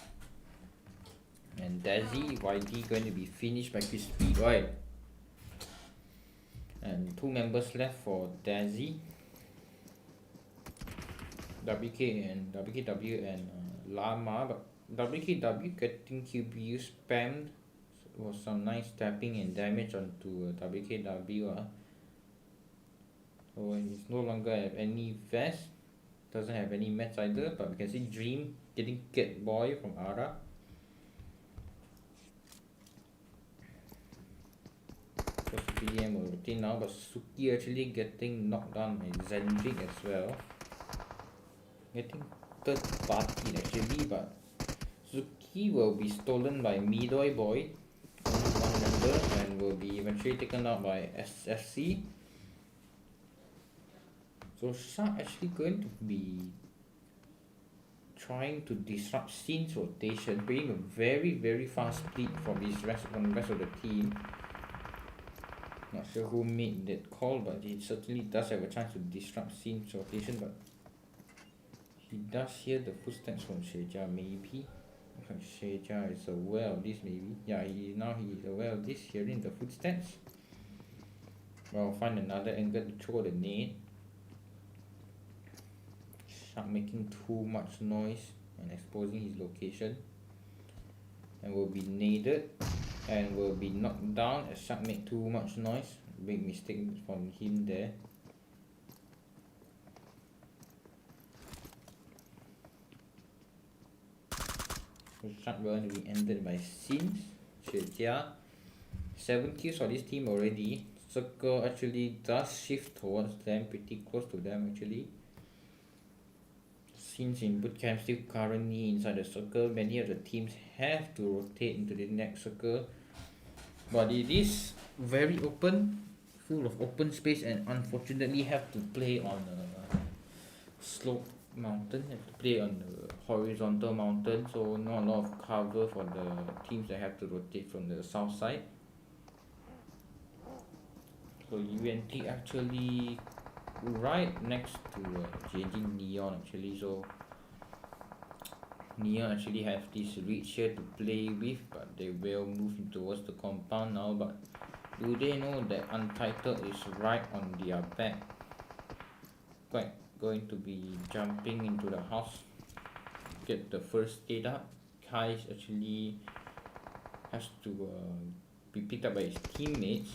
[SPEAKER 2] And Daisy, YD going to be finished by Crispy, right? And 2 members left for Daisy, WK and WKW and Lama. But WKW getting QBU spammed. So was some nice tapping and damage onto WKW. So he's no longer have any vest, doesn't have any mats either. But we can see Dream getting Cat Boy from Ara. PDM will rotate now, but Suki actually getting knocked down by Zendrick as well. Getting third party actually, but Suki will be stolen by Midoi Boy, only 1 member, and will be eventually taken out by SFC. So Shark actually going to be trying to disrupt Sin's rotation, playing a very fast split from the rest of the team. Not sure who made that call, but he certainly does have a chance to disrupt Sin's rotation. But he does hear the footsteps from Sheja, maybe. Sheja is aware of this, maybe. Yeah, he is aware of this, hearing the footsteps. Well, find another angle to throw the nade. Shark making too much noise and exposing his location, and will be naded and will be knocked down as Shark made too much noise. Big mistake from him there. So Shark going to be ended by Sins. Xie 7 kills for this team already. Circle actually does shift towards them, pretty close to them actually. Since in Bootcamp still currently inside the circle, many of the teams have to rotate into the next circle. But it is very open, full of open space, and unfortunately have to play on a slope mountain, have to play on the horizontal mountain, so not a lot of cover for the teams that have to rotate from the south side. So UNT actually right next to GNG Neon actually, so Neon actually have this reach here to play with, but they will move towards the compound now. But do they know that Untitled is right on their back? Quite going to be jumping into the house, get the first aid up. Kai actually has to be picked up by his teammates.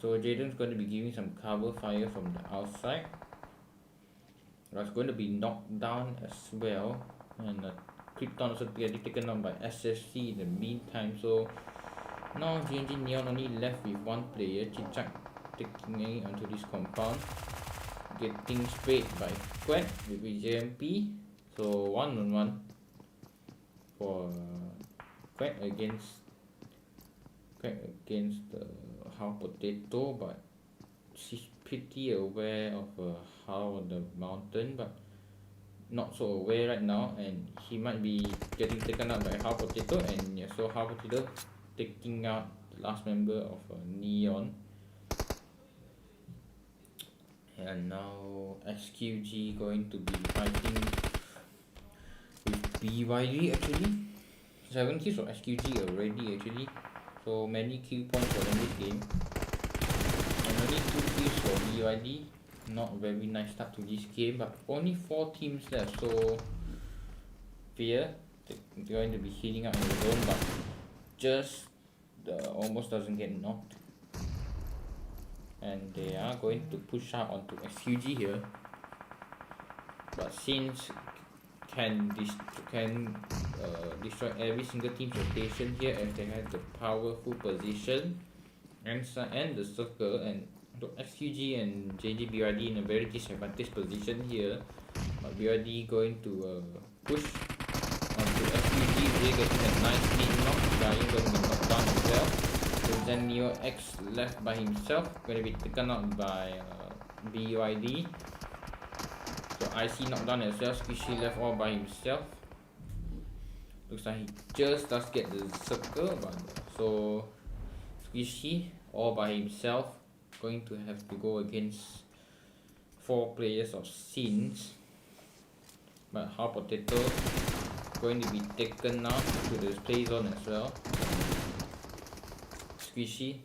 [SPEAKER 2] So Jaden's going to be giving some cover fire from the outside. That's going to be knocked down as well, and Krypton also getting taken down by SFC in the meantime. So now GNG Neon only left with one player, Chichak, taking it onto this compound, getting sprayed by Quack with his JMP. So 1-on-1 for Quack against the How Potato, but she's pretty aware of How on the mountain, but not so aware right now, and he might be getting taken out by How Potato, and yeah, so How Potato taking out the last member of Neon. And now SQG going to be fighting with BYD actually. 7 kills for SQG already actually, so many kill points for them this game, and only 2 kills for BYD. Not very nice start to this game, but only 4 teams left, so Fear they're going to be healing up in the zone, but just almost doesn't get knocked, and they are going to push out onto SQG here. But since can destroy every single team's rotation here, as they have the powerful position and the circle, and SQG and JJ BRD in a very disadvantaged position here. But BRD going to push onto SQG. They're getting a nice lead knock. Ryan going to be knocked down himself. So then Neo X left by himself, going to be taken out by BYD. So IC knocked down as well. Squishy left all by himself. Looks like he just does get the circle, but so Squishy all by himself, going to have to go against 4 players of Sins. But How Potato going to be taken out to the play zone as well. Squishy,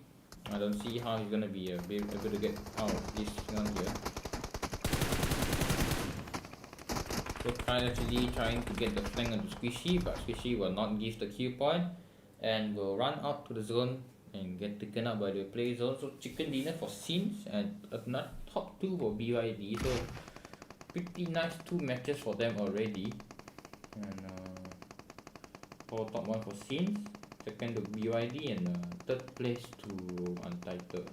[SPEAKER 2] I don't see how he's gonna be able to get out of this one here. So Kyle actually trying to get the flank onto Squishy, but Squishy will not give the kill point and will run out to the zone and get taken out by the play zone. So chicken dinner for Sims and another top 2 for BYD. So pretty nice 2 matches for them already. And for top 1 for Sims, second to BYD, and third place to Untitled.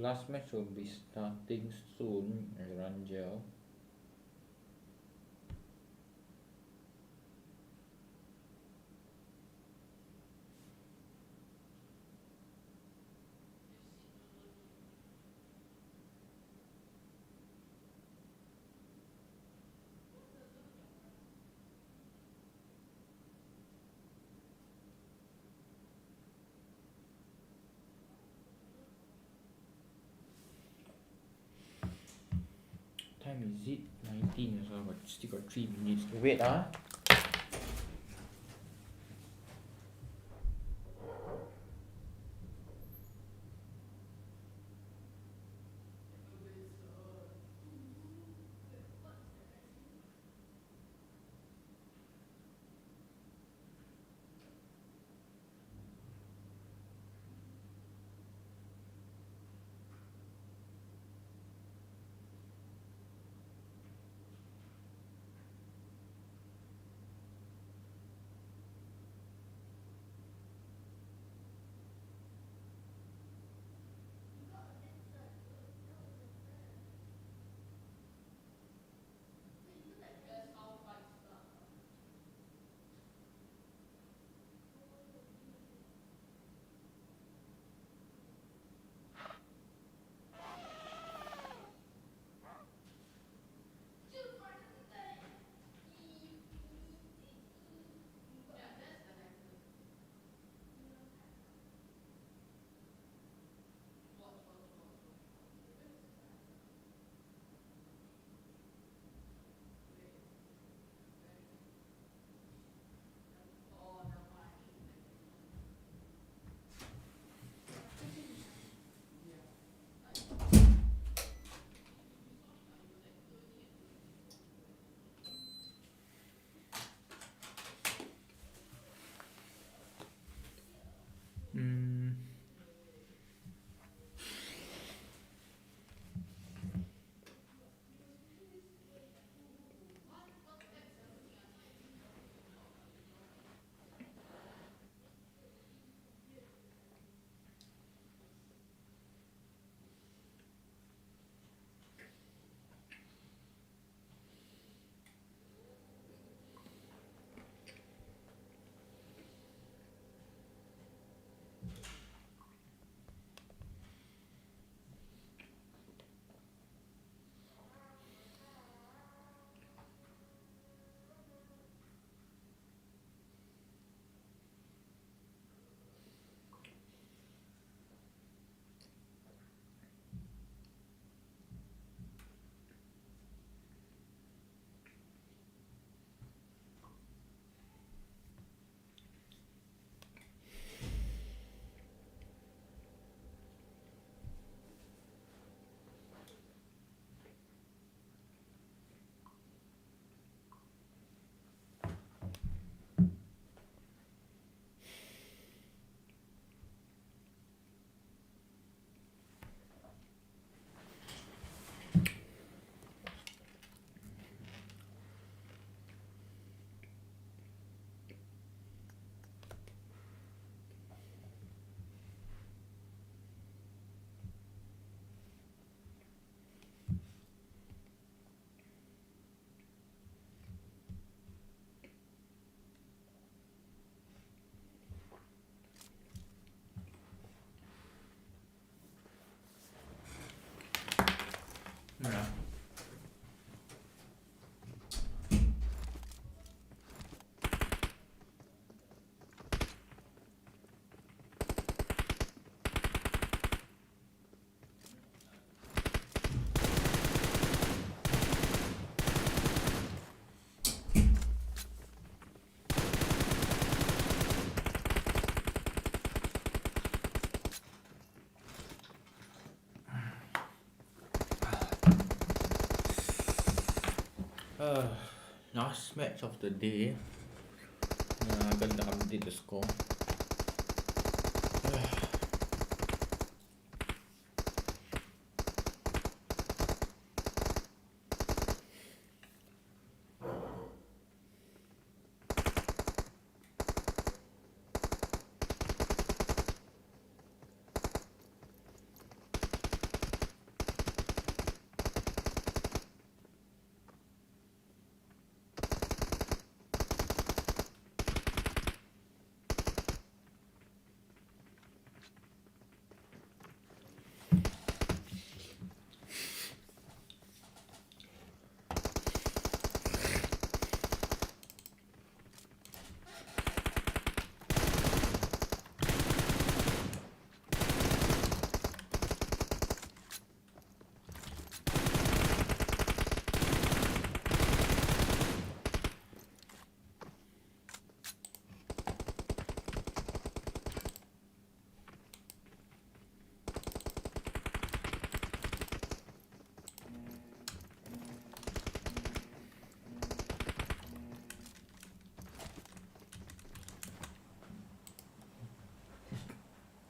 [SPEAKER 2] last match will be starting soon, ERANGEL. Time is it? 19 as well, but still got 3 minutes to wait. Last match of the day. I'm going to update the score.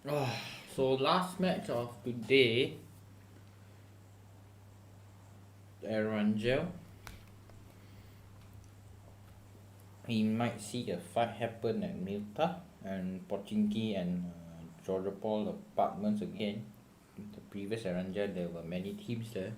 [SPEAKER 2] So last match of today, ERANGEL. We might see a fight happen at Milta and Pochinki and Georgia Paul apartments again. The previous ERANGEL, there were many teams there.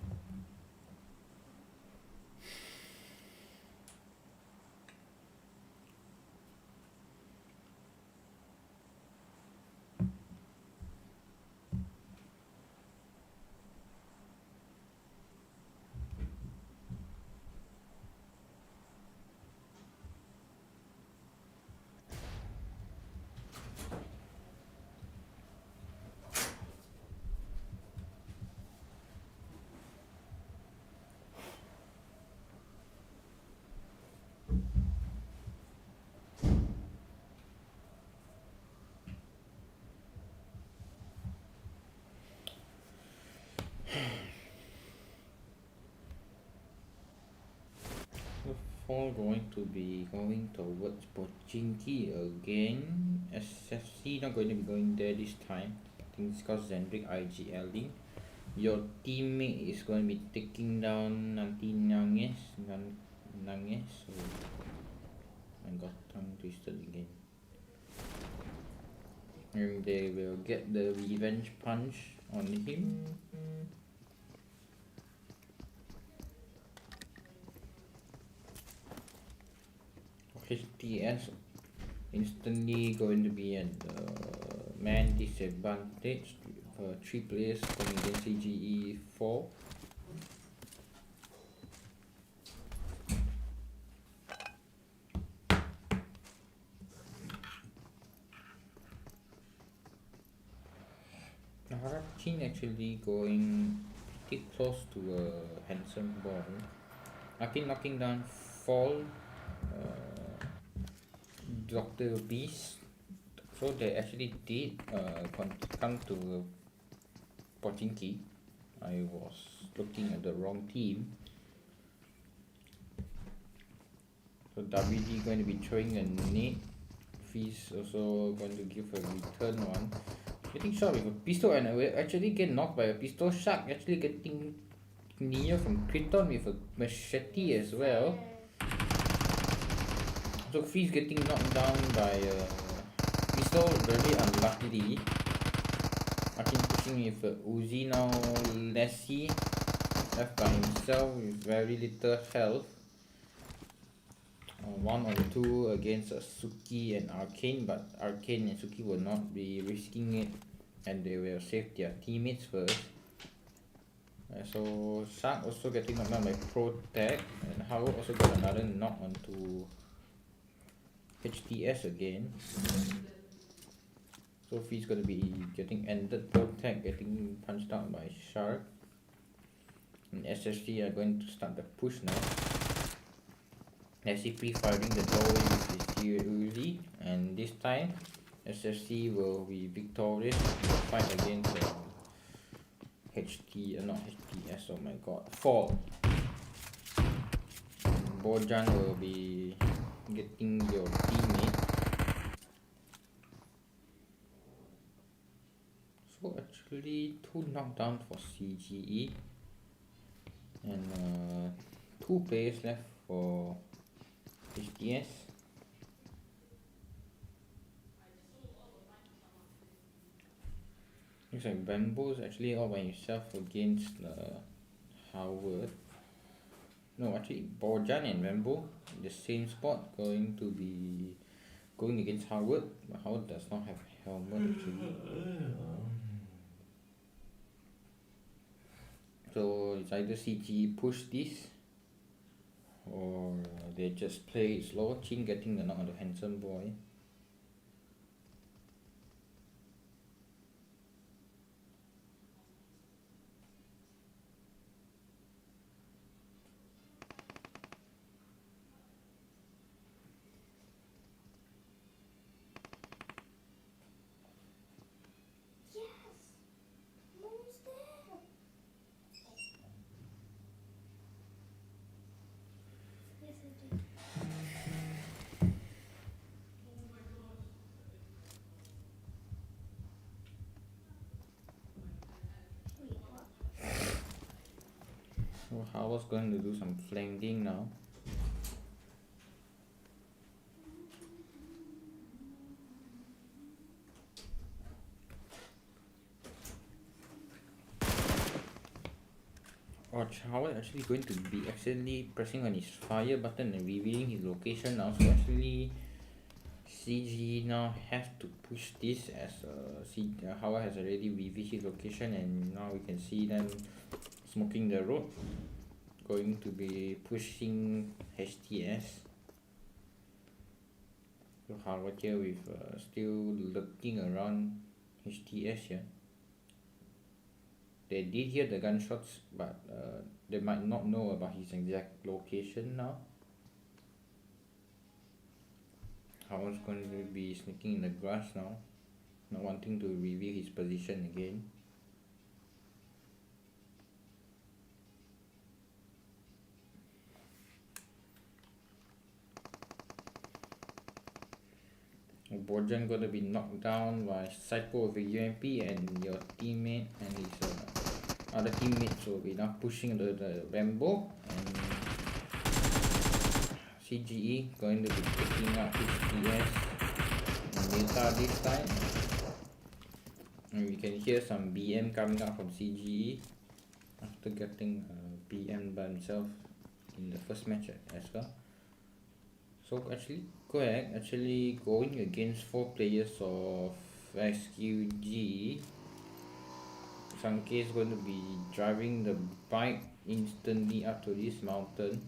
[SPEAKER 2] Fall going to be going towards Pochinki again. SFC not going to be going there this time. I think it's because Zendrick IGLing. Your teammate is going to be taking down nanti Nanges. So I got tongue twisted again. And they will get the revenge punch on him. HTS instantly going to be at the man disadvantage. 3 players going against CGE 4. Harachin actually going pretty close to a handsome ball. Akin knocking down Fall, Dr. Beast. So they actually did come to Pochinki. I was looking at the wrong team. So WD going to be throwing a nade. Fizz also going to give a return one. Getting shot with a pistol and actually get knocked by a pistol. Shark actually getting near from Kryton with a machete as well. So Fizz getting knocked down by a pistol, very unluckily. Akin pushing with a Uzi now. Lassie left by himself with very little health. 1 on 2 against Suki and Arcane, but Arcane and Suki will not be risking it and they will save their teammates first. So Shark also getting knocked down by Protect, and Howard also got another knock onto HTS again. So Fizz gonna be getting ended. Protect getting punched out by Shark. And SSG are going to start the push now. SCP firing the doorway with his Uzi, and this time SSC will be victorious in the fight against not HTS, oh my god, Fall. Bojan will be getting your teammate. So actually 2 knockdowns for CGE and 2 players left for HTS. Looks like Bamboo is actually all by himself against Howard. No, actually Bojan and Bamboo in the same spot, going to be going against Howard, but Howard does not have a helmet actually. So it's either CG push this or they just play it slow. Chin getting the knock on the handsome boy. Howard's going to do some flanking now. Oh, Howard actually going to be accidentally pressing on his fire button and revealing his location now. So actually CG now have to push this as Howard has already revealed his location, and now we can see them smoking the road, going to be pushing HTS. So Howard here with still looking around HTS here. They did hear the gunshots, but they might not know about his exact location now. Howard's going to be sneaking in the grass now, not wanting to reveal his position again. Bojan gonna be knocked down by Psycho with a UMP, and your teammate and his other teammates will be now pushing the Rambo, and CGE going to be taking out his TS and Meta this time. And we can hear some BM coming out from CGE after getting BM by himself in the first match as well. So actually Quack actually going against 4 players of SQG. Sanke is going to be driving the bike instantly up to this mountain.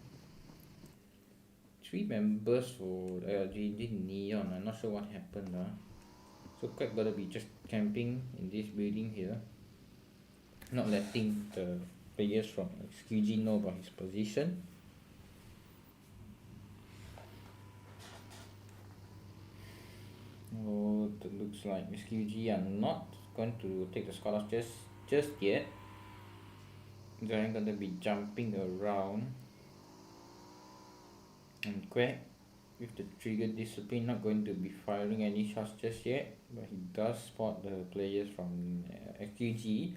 [SPEAKER 2] 3 members for GNG Neon. I'm not sure what happened. So Quack gonna be just camping in this building here, not letting the players from SQG know about his position. Oh, it looks like SQG are not going to take the squad off just yet. They're going to be jumping around. And Quack, with the trigger discipline, not going to be firing any shots just yet. But he does spot the players from SQG.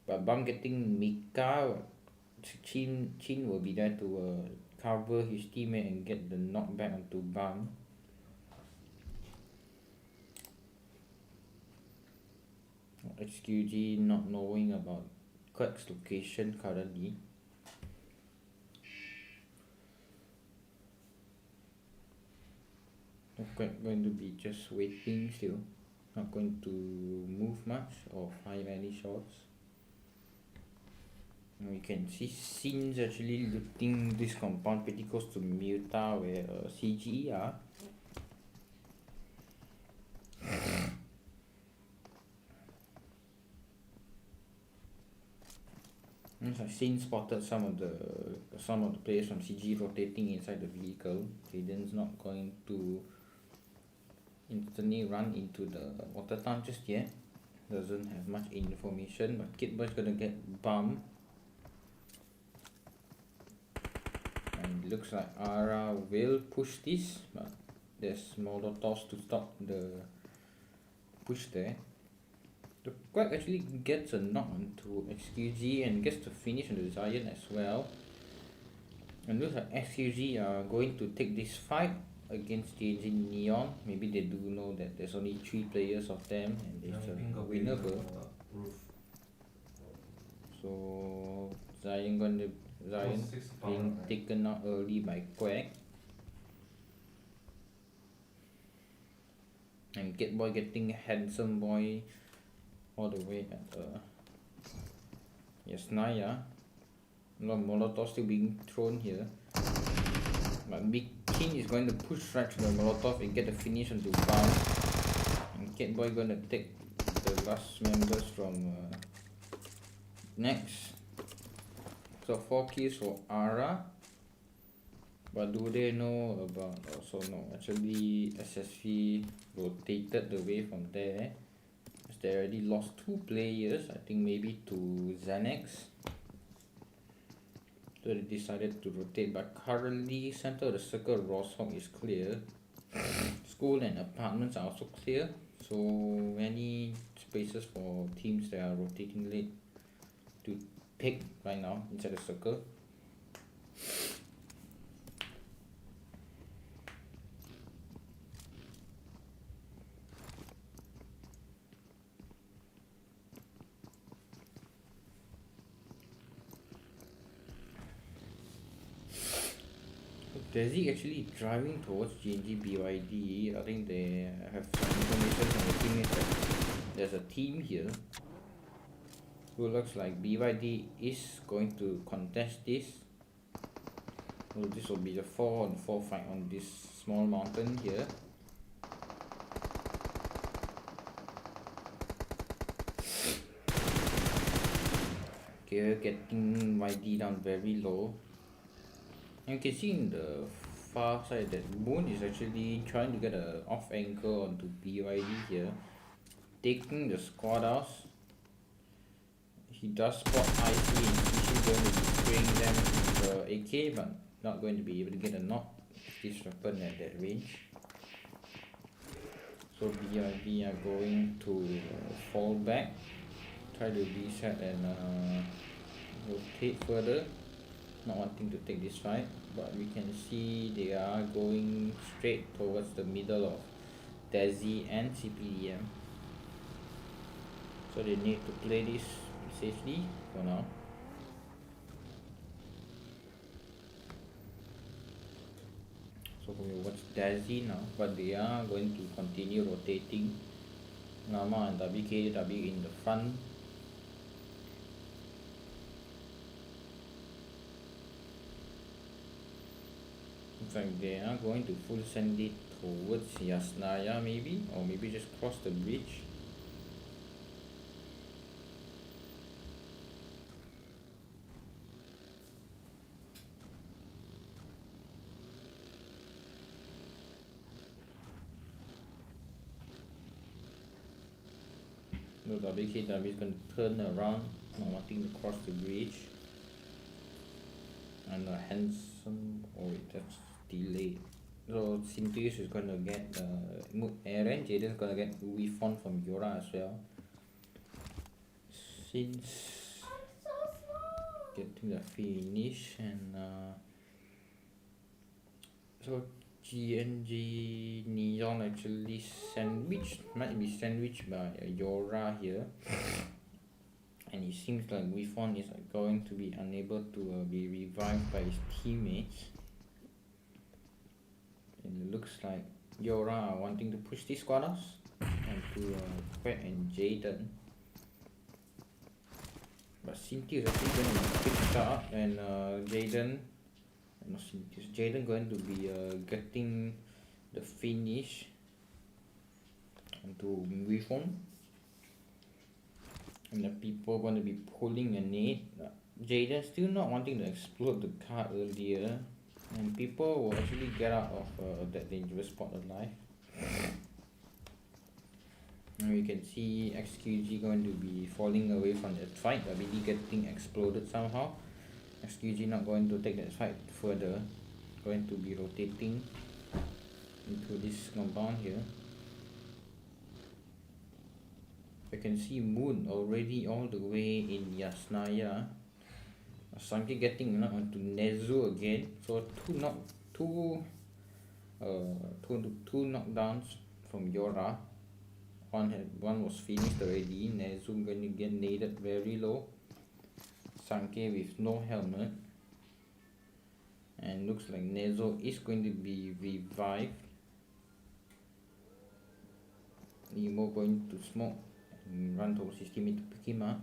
[SPEAKER 2] But Bum getting Mika, Chin will be there to cover his teammate and get the knockback onto Bum. XQG not knowing about Quack's location currently. Quack going to be just waiting still, not going to move much or fire any shots. And we can see Sins actually looting this compound pretty close to Muta where CGE are. I've seen spotted some of the players from CG rotating inside the vehicle. Hayden's not going to instantly run into the water town just yet. Doesn't have much information, but Kid Boy's gonna get bumped. And it looks like Ara will push this, but there's Molotovs to stop the push there. The Quack actually gets a knock onto XQG and gets to finish on the Zion as well. And looks like XQG are going to take this fight against GNG Neon. Maybe they do know that there's only 3 players of them and there's a winnable. So Zion being taken out early by Quack. And Get Boy getting Handsome Boy all the way at yes, Naya. A lot of Molotov still being thrown here. But Big King is going to push right to the Molotov and get the finish onto Bound. And Cat Boy going to take the last members from next. So 4 kills for Ara. But do they know about also no, actually SSV rotated away from there. They already lost 2 players, I think maybe to Xanax. So they decided to rotate, but currently center of the circle Rosshawk is clear. School and apartments are also clear. So many spaces for teams that are rotating late to pick right now inside the circle. Desi actually driving towards GNG BYD. I think they have some information from the teammates that there's a team here who looks like BYD is going to contest this. So this will be the 4-on-4 fight on this small mountain here. Okay, getting YD down very low. And you can see in the far side that Moon is actually trying to get a off angle onto BYD here, taking the squad house. He does spot IC and he's going to be spraying them with the AK, but not going to be able to get a knock with this weapon at that range. So BYD are going to fall back, try to reset and rotate further, not wanting to take this fight, but we can see they are going straight towards the middle of Desi and CPDM. So they need to play this safely for now. So we watch Desi now, but they are going to continue rotating. Nama and WKW in the front. Looks like they are going to full send it towards Yasnaya maybe, or maybe just cross the bridge. No, WKW is going to turn around, not wanting to cross the bridge. And a handsome, oh wait, that's delayed. So Sintius is going to get Aaron, Jaden is going to get Wifon from Yora as well. Since getting the finish and so GNG Neon actually might be sandwiched by Yora here. And it seems like Wifon is going to be unable to be revived by his teammates. And it looks like Yora are wanting to push these squatters onto Quet and Jaden. But Cynthia is actually going to pick it up, and Jaden going to be getting the finish onto Wifon. And the people going to be pulling a nade. Jaden still not wanting to explode the car earlier, and people will actually get out of that dangerous spot alive. And we can see XQG going to be falling away from that fight, really getting exploded somehow. XQG not going to take that fight further, going to be rotating into this compound here. I can see Moon already all the way in Yasnaya. Sanke getting onto Nezu again. So two knockdowns from Yora. One was finished already. Nezu going to get naded very low. Sanke with no helmet. And looks like Nezu is going to be revived. Nemo going to smoke and run towards his teammate to pick him up.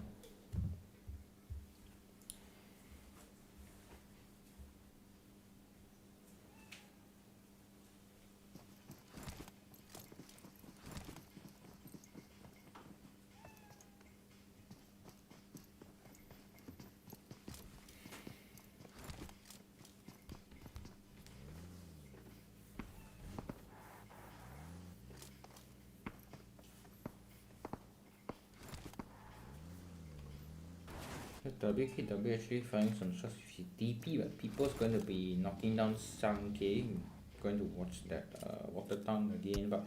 [SPEAKER 2] WKW actually finding some shots with his DP, but people's going to be knocking down Sanke. Going to watch that water town again, but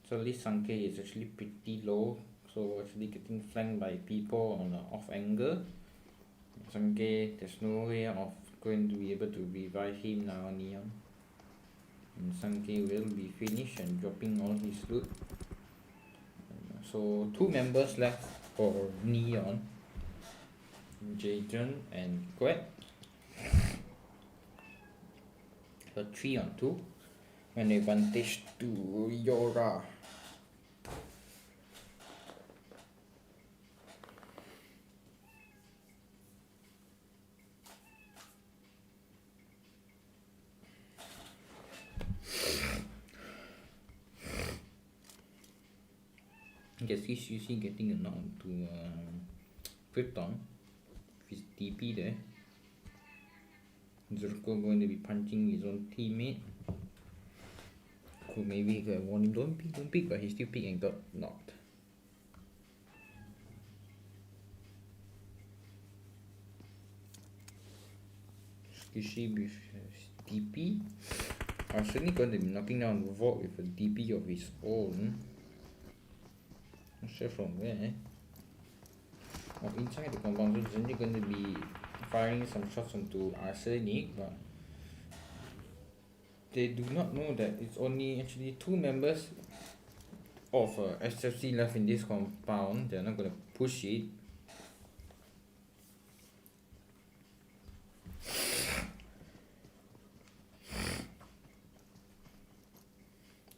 [SPEAKER 2] suddenly Sanke is actually pretty low, so actually getting flanked by people on the off angle. Sanke, there's no way of going to be able to revive him now, Neon. And Sanke will be finished and dropping all his loot. So 2 members left for Neon, Jaden and Quet. a 3-on-2 and advantage to Yora. I guess he's UC getting a knock to Krypton. His TP there. Zerko going to be punching his own teammate. Could maybe could have warned him, don't pick, but he still picked and got knocked. Skishi with TP. I'm certainly going to be knocking down the vault with a DP of his own. Not sure from where. Or inside the compound, so he's only going to be firing some shots onto Arsenic, but they do not know that it's only actually 2 members of SFC left in this compound. They're not going to push it.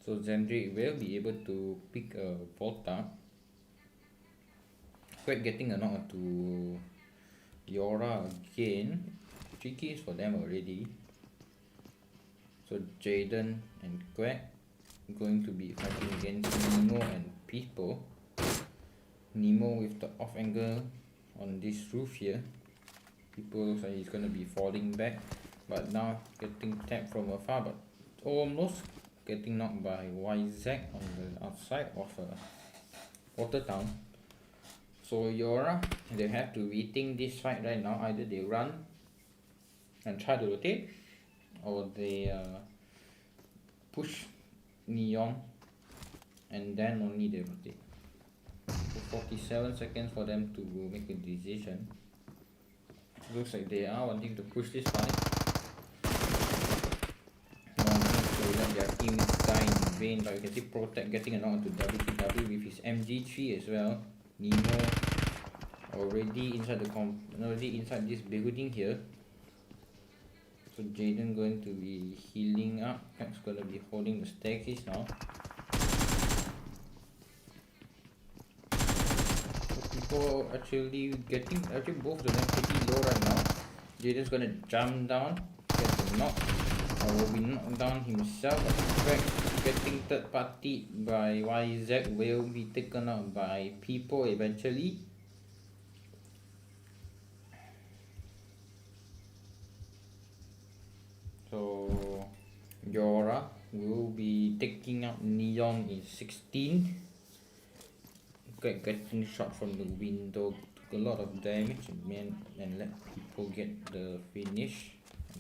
[SPEAKER 2] So Zendrick will be able to pick a Volta. Quite getting a knock to Yora again. 3 kills for them already. So Jaden and Quack going to be fighting against Nemo and People. Nemo with the off angle on this roof here. People looks like he's gonna be falling back, but now getting tapped from afar, but almost getting knocked by YZ on the outside of Watertown. So Yora, they have to rethink this fight right now. Either they run and try to rotate, or they push Neon and then only they rotate. So 47 seconds for them to make a decision. Looks like they are wanting to push this fight. To let their team die in vain, but you can see Protect getting a knock onto WTW with his MG3 as well. Nemo already inside inside this building here. So Jaden going to be healing up. Cat's gonna be holding the staircase now. So people actually both of them pretty low right now. Jaden's gonna jump down, get the knock. Will be knocked down himself. Getting third party by YZ, will be taken out by People eventually. So Yora will be taking out Neon in 16. Getting shot from the window, took a lot of damage and let People get the finish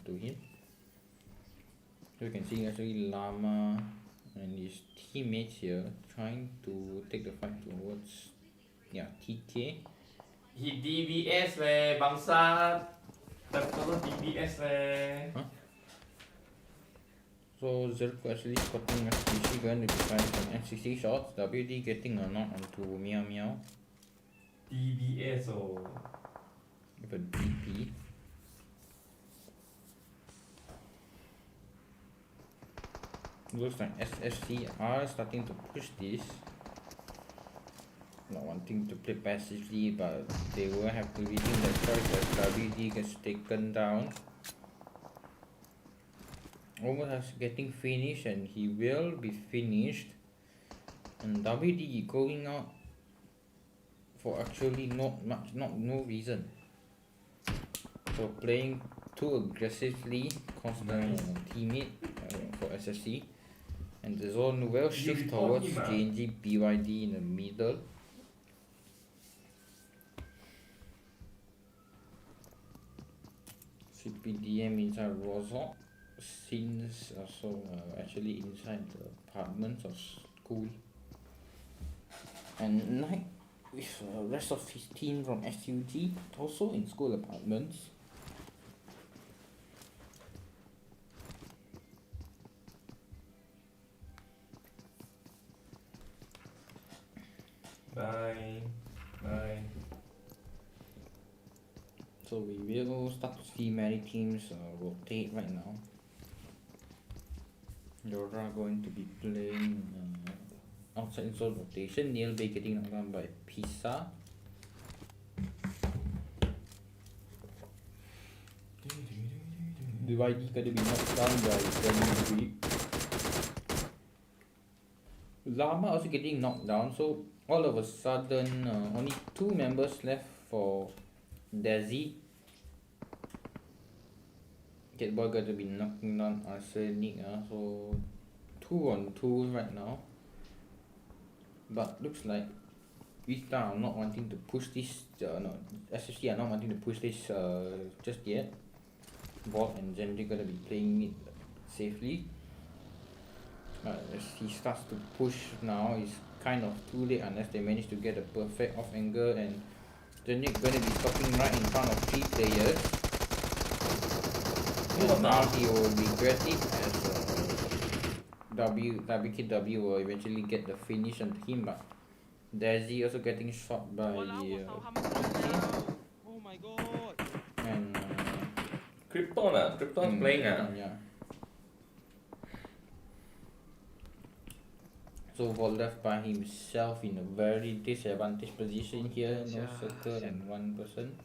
[SPEAKER 2] to him. So you can see actually Lama and his teammates here trying to take the fight towards TK.
[SPEAKER 1] He DBS leh, bangsa. Terus DBS leh.
[SPEAKER 2] Huh? So Zerko actually spotting SPC going to be firing some N60 shots. WD getting a knock onto Meow Meow.
[SPEAKER 1] DBS oh.
[SPEAKER 2] With a DP. Looks like SFC are starting to push this. Not wanting to play passively, but they will have to rethink their choice as WD gets taken down. Almost getting finished, and he will be finished. And WD going out for actually no reason. So playing too aggressively cost them a teammate for SFC. And the zone will shift towards GNG BYD in the middle. CPDM inside Rozok. Scenes also actually inside the apartments or school. And Knight with the rest of his team from SUG also in school apartments.
[SPEAKER 1] Bye.
[SPEAKER 2] So we will start to see many teams rotate right now. Dora going to be playing outside zone rotation. Neil Bay getting knocked down by Pisa. BYD gonna be knocked down by GrammyNoob. Llama also getting knocked down, so all of a sudden only 2 members left for Desi. Catboy got to be knocking down Arsenic, so 2 on 2 right now. But looks like Vista are not wanting to push this, no, SSC are not wanting to push this just yet. Bob and Gendry gonna be playing it safely. As he starts to push now, it's kind of too late unless they manage to get a perfect off angle, and Gendry gonna be stopping right in front of 3 players. And now he will regret it as WKW will eventually get the finish on him, but Desi also getting shot by
[SPEAKER 4] Oh my god.
[SPEAKER 2] and
[SPEAKER 1] Krypton playing
[SPEAKER 2] yeah. So Vol left by himself in a very disadvantaged position here. No circle and 1 person,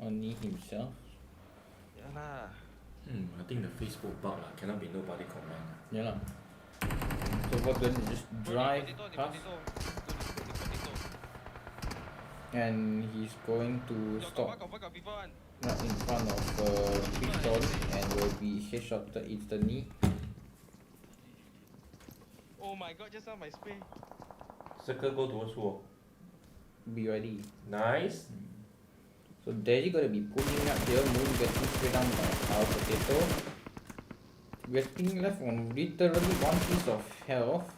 [SPEAKER 2] only himself.
[SPEAKER 4] Yeah lah.
[SPEAKER 1] I think the Facebook bug cannot be nobody comment.
[SPEAKER 2] Yeah lah. So Vol going to just drive past, and he's going to stop right in front of Krypton and will be headshotted instantly.
[SPEAKER 4] Oh my god, just on my spray.
[SPEAKER 1] Circle go towards who?
[SPEAKER 2] BYD.
[SPEAKER 1] Nice.
[SPEAKER 2] So Desi gonna be pulling up here. Moon getting straight down by our potato. Getting left on literally 1 piece of health.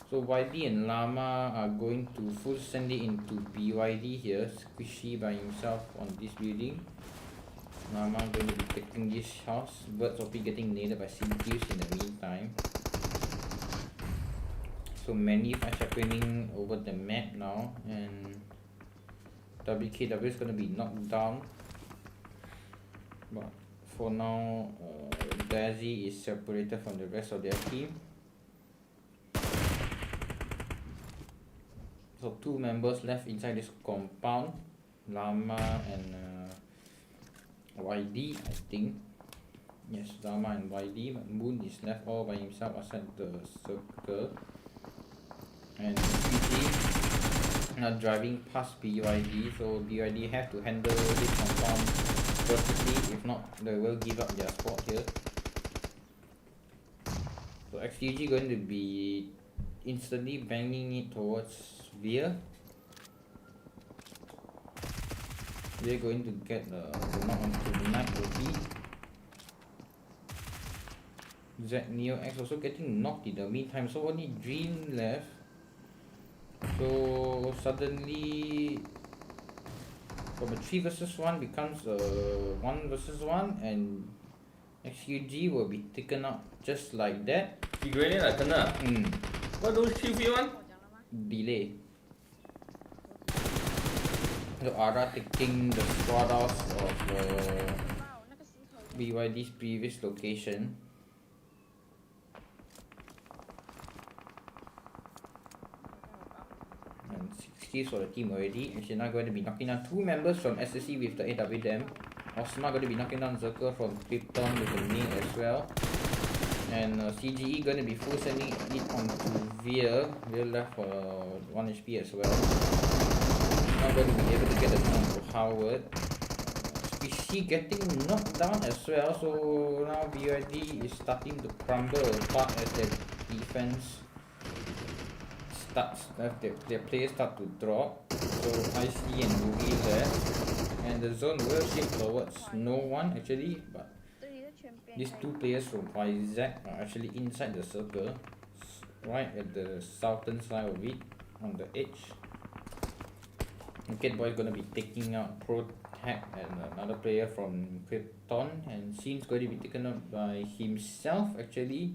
[SPEAKER 2] So YD and Llama are going to full send it into BYD here. Squishy by himself on this building. Llama going to be taking this house. Birds will be getting naded by CQs in the meantime. So many fights happening over the map now, and WKW is going to be knocked down. But for now, Desi is separated from the rest of their team. So 2 members left inside this compound, Llama and YD, I think. Yes, Llama and YD. But Moon is left all by himself outside the circle. And BG now driving past BYD, so BYD have to handle this compound perfectly, if not they will give up their spot here. So XGG going to be instantly banging it towards Veer. We're going to get the knock onto the Night OP. Z Neo X also getting knocked in the meantime, so only Dream left. So suddenly from a 3 versus 1 becomes a 1 versus 1, and XQG will be taken out just like that.
[SPEAKER 1] Grenade lah kena. What those shield one?
[SPEAKER 2] Delay. So Ara taking the squad out of BYD's previous location. And 6 kills for the team already. And she's now going to be knocking down 2 members from SSC with the AWM. Osma going to be knocking down Zerker from Krypton with the knee as well. And CGE going to be full sending it onto Veer. Veer left for 1 HP as well. Now going to be able to get the knock to Howard. Squishy getting knocked down as well. So now BYD is starting to crumble apart as their defense starts, their players start to drop. So IC and Boogie left, and the zone will shift towards no one actually, but these 2 players from YZ are actually inside the circle, right at the southern side of it, on the edge. Catboy is gonna be taking out Protect and another player from Krypton, and Scene's going to be taken out by himself actually.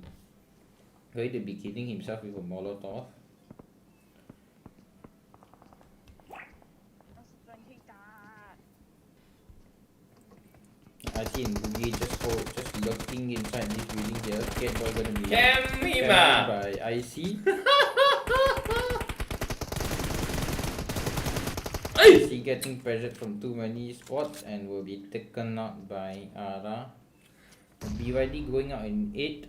[SPEAKER 2] Going to be killing himself with a Molotov. I see Boogie just lurking inside this building here. basketball gonna be
[SPEAKER 1] Camima!
[SPEAKER 2] carried by IC. IC getting pressured from too many spots and will be taken out by Ara. BYD going out in 8.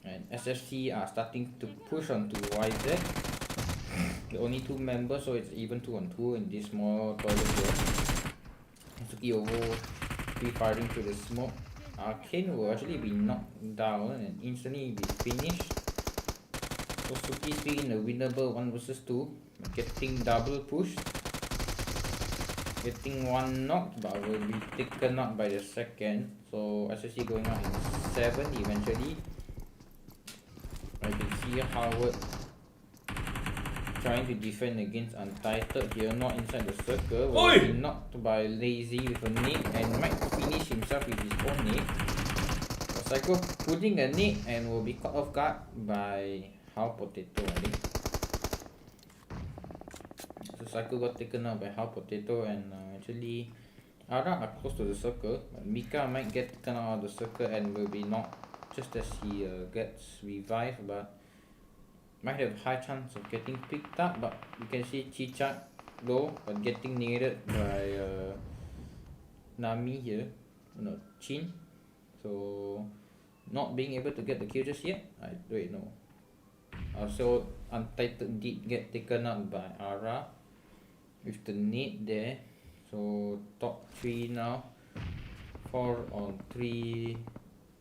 [SPEAKER 2] And SFC are starting to push onto YZ. The only 2 members, so it's even 2 on 2 in this small toilet here. Suki Ovo firing through the smoke. Arcane will actually be knocked down and instantly be finished. So Suki still in a winnable 1 versus 2, getting double pushed. Getting 1 knocked, but will be taken out by the second. So SSC going out in 7 eventually. I can see Howard trying to defend against Untitled here, not inside the circle. Will be knocked by Lazy with a nade and might finish himself with his own nade. So Psycho putting a nade and will be caught off guard by How Potato, I think. So Psycho got taken out by How Potato and actually Ara are close to the circle. But Mika might get taken out of the circle and will be knocked just as he gets revived, but might have high chance of getting picked up. But you can see Chichat low but getting naded by Nami here, no, Chin. So not being able to get the kill just yet. Wait, no. Also Untitled did get taken out by Ara with the nade there. So top 3 now, 4 on 3,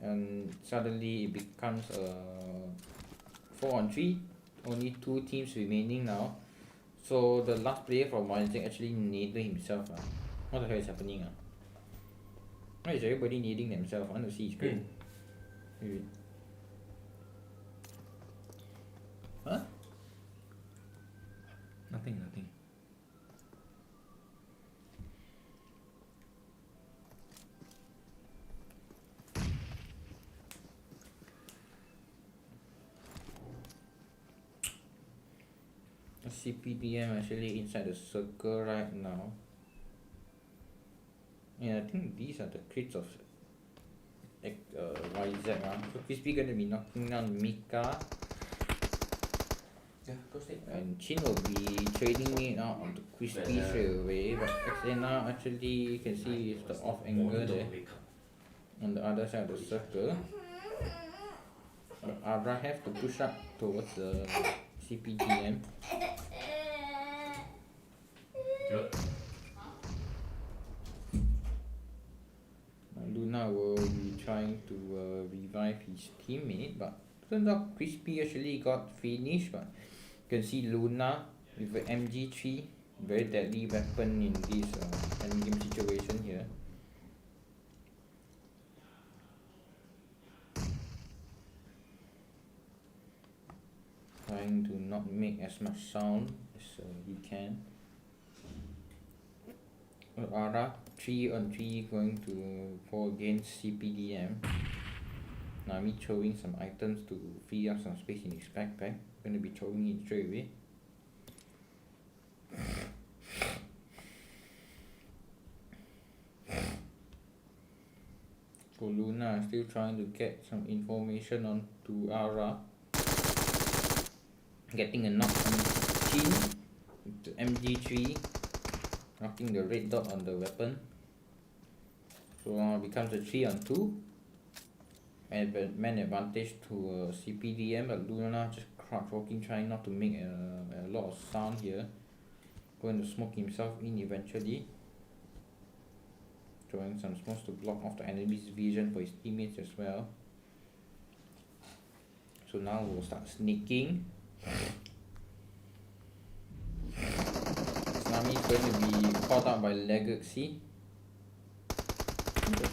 [SPEAKER 2] and suddenly it becomes a 4 on 3. Only 2 teams remaining now. So the last player from YZ actually naded himself. What the hell is happening? Why is everybody nading themselves? I want to see his screen. Huh?
[SPEAKER 1] Nothing.
[SPEAKER 2] CPDM actually inside the circle right now. Yeah, I think these are the crates of YZ. So Crispy gonna be knocking down Mika.
[SPEAKER 1] Yeah, proceed.
[SPEAKER 2] And Chin will be trading it out onto Crispy straight away. But Xena actually, you can see is the off angle there on the other side of the circle. But Ara have to push up towards the CPDM.
[SPEAKER 1] Good.
[SPEAKER 2] Luna will be trying to revive his teammate, but turns out Crispy actually got finished. But you can see Luna with the MG3, very deadly weapon in this endgame situation here. Trying to not make as much sound as he can. Ara 3 on 3 going to go against CPDM. Nami throwing some items to free up some space in his backpack. Going to be throwing it straight away. So Luna is still trying to get some information on to Ara. Getting a knock on Chin with the MG3. Knocking the red dot on the weapon. So now it becomes a 3 on 2. Man advantage to CPDM, but Luna just crouch walking, trying not to make a lot of sound here. Going to smoke himself in eventually. Throwing some smokes to block off the enemy's vision for his teammates as well. So now we'll start sneaking. Nami is going to be caught out by Legacy. Just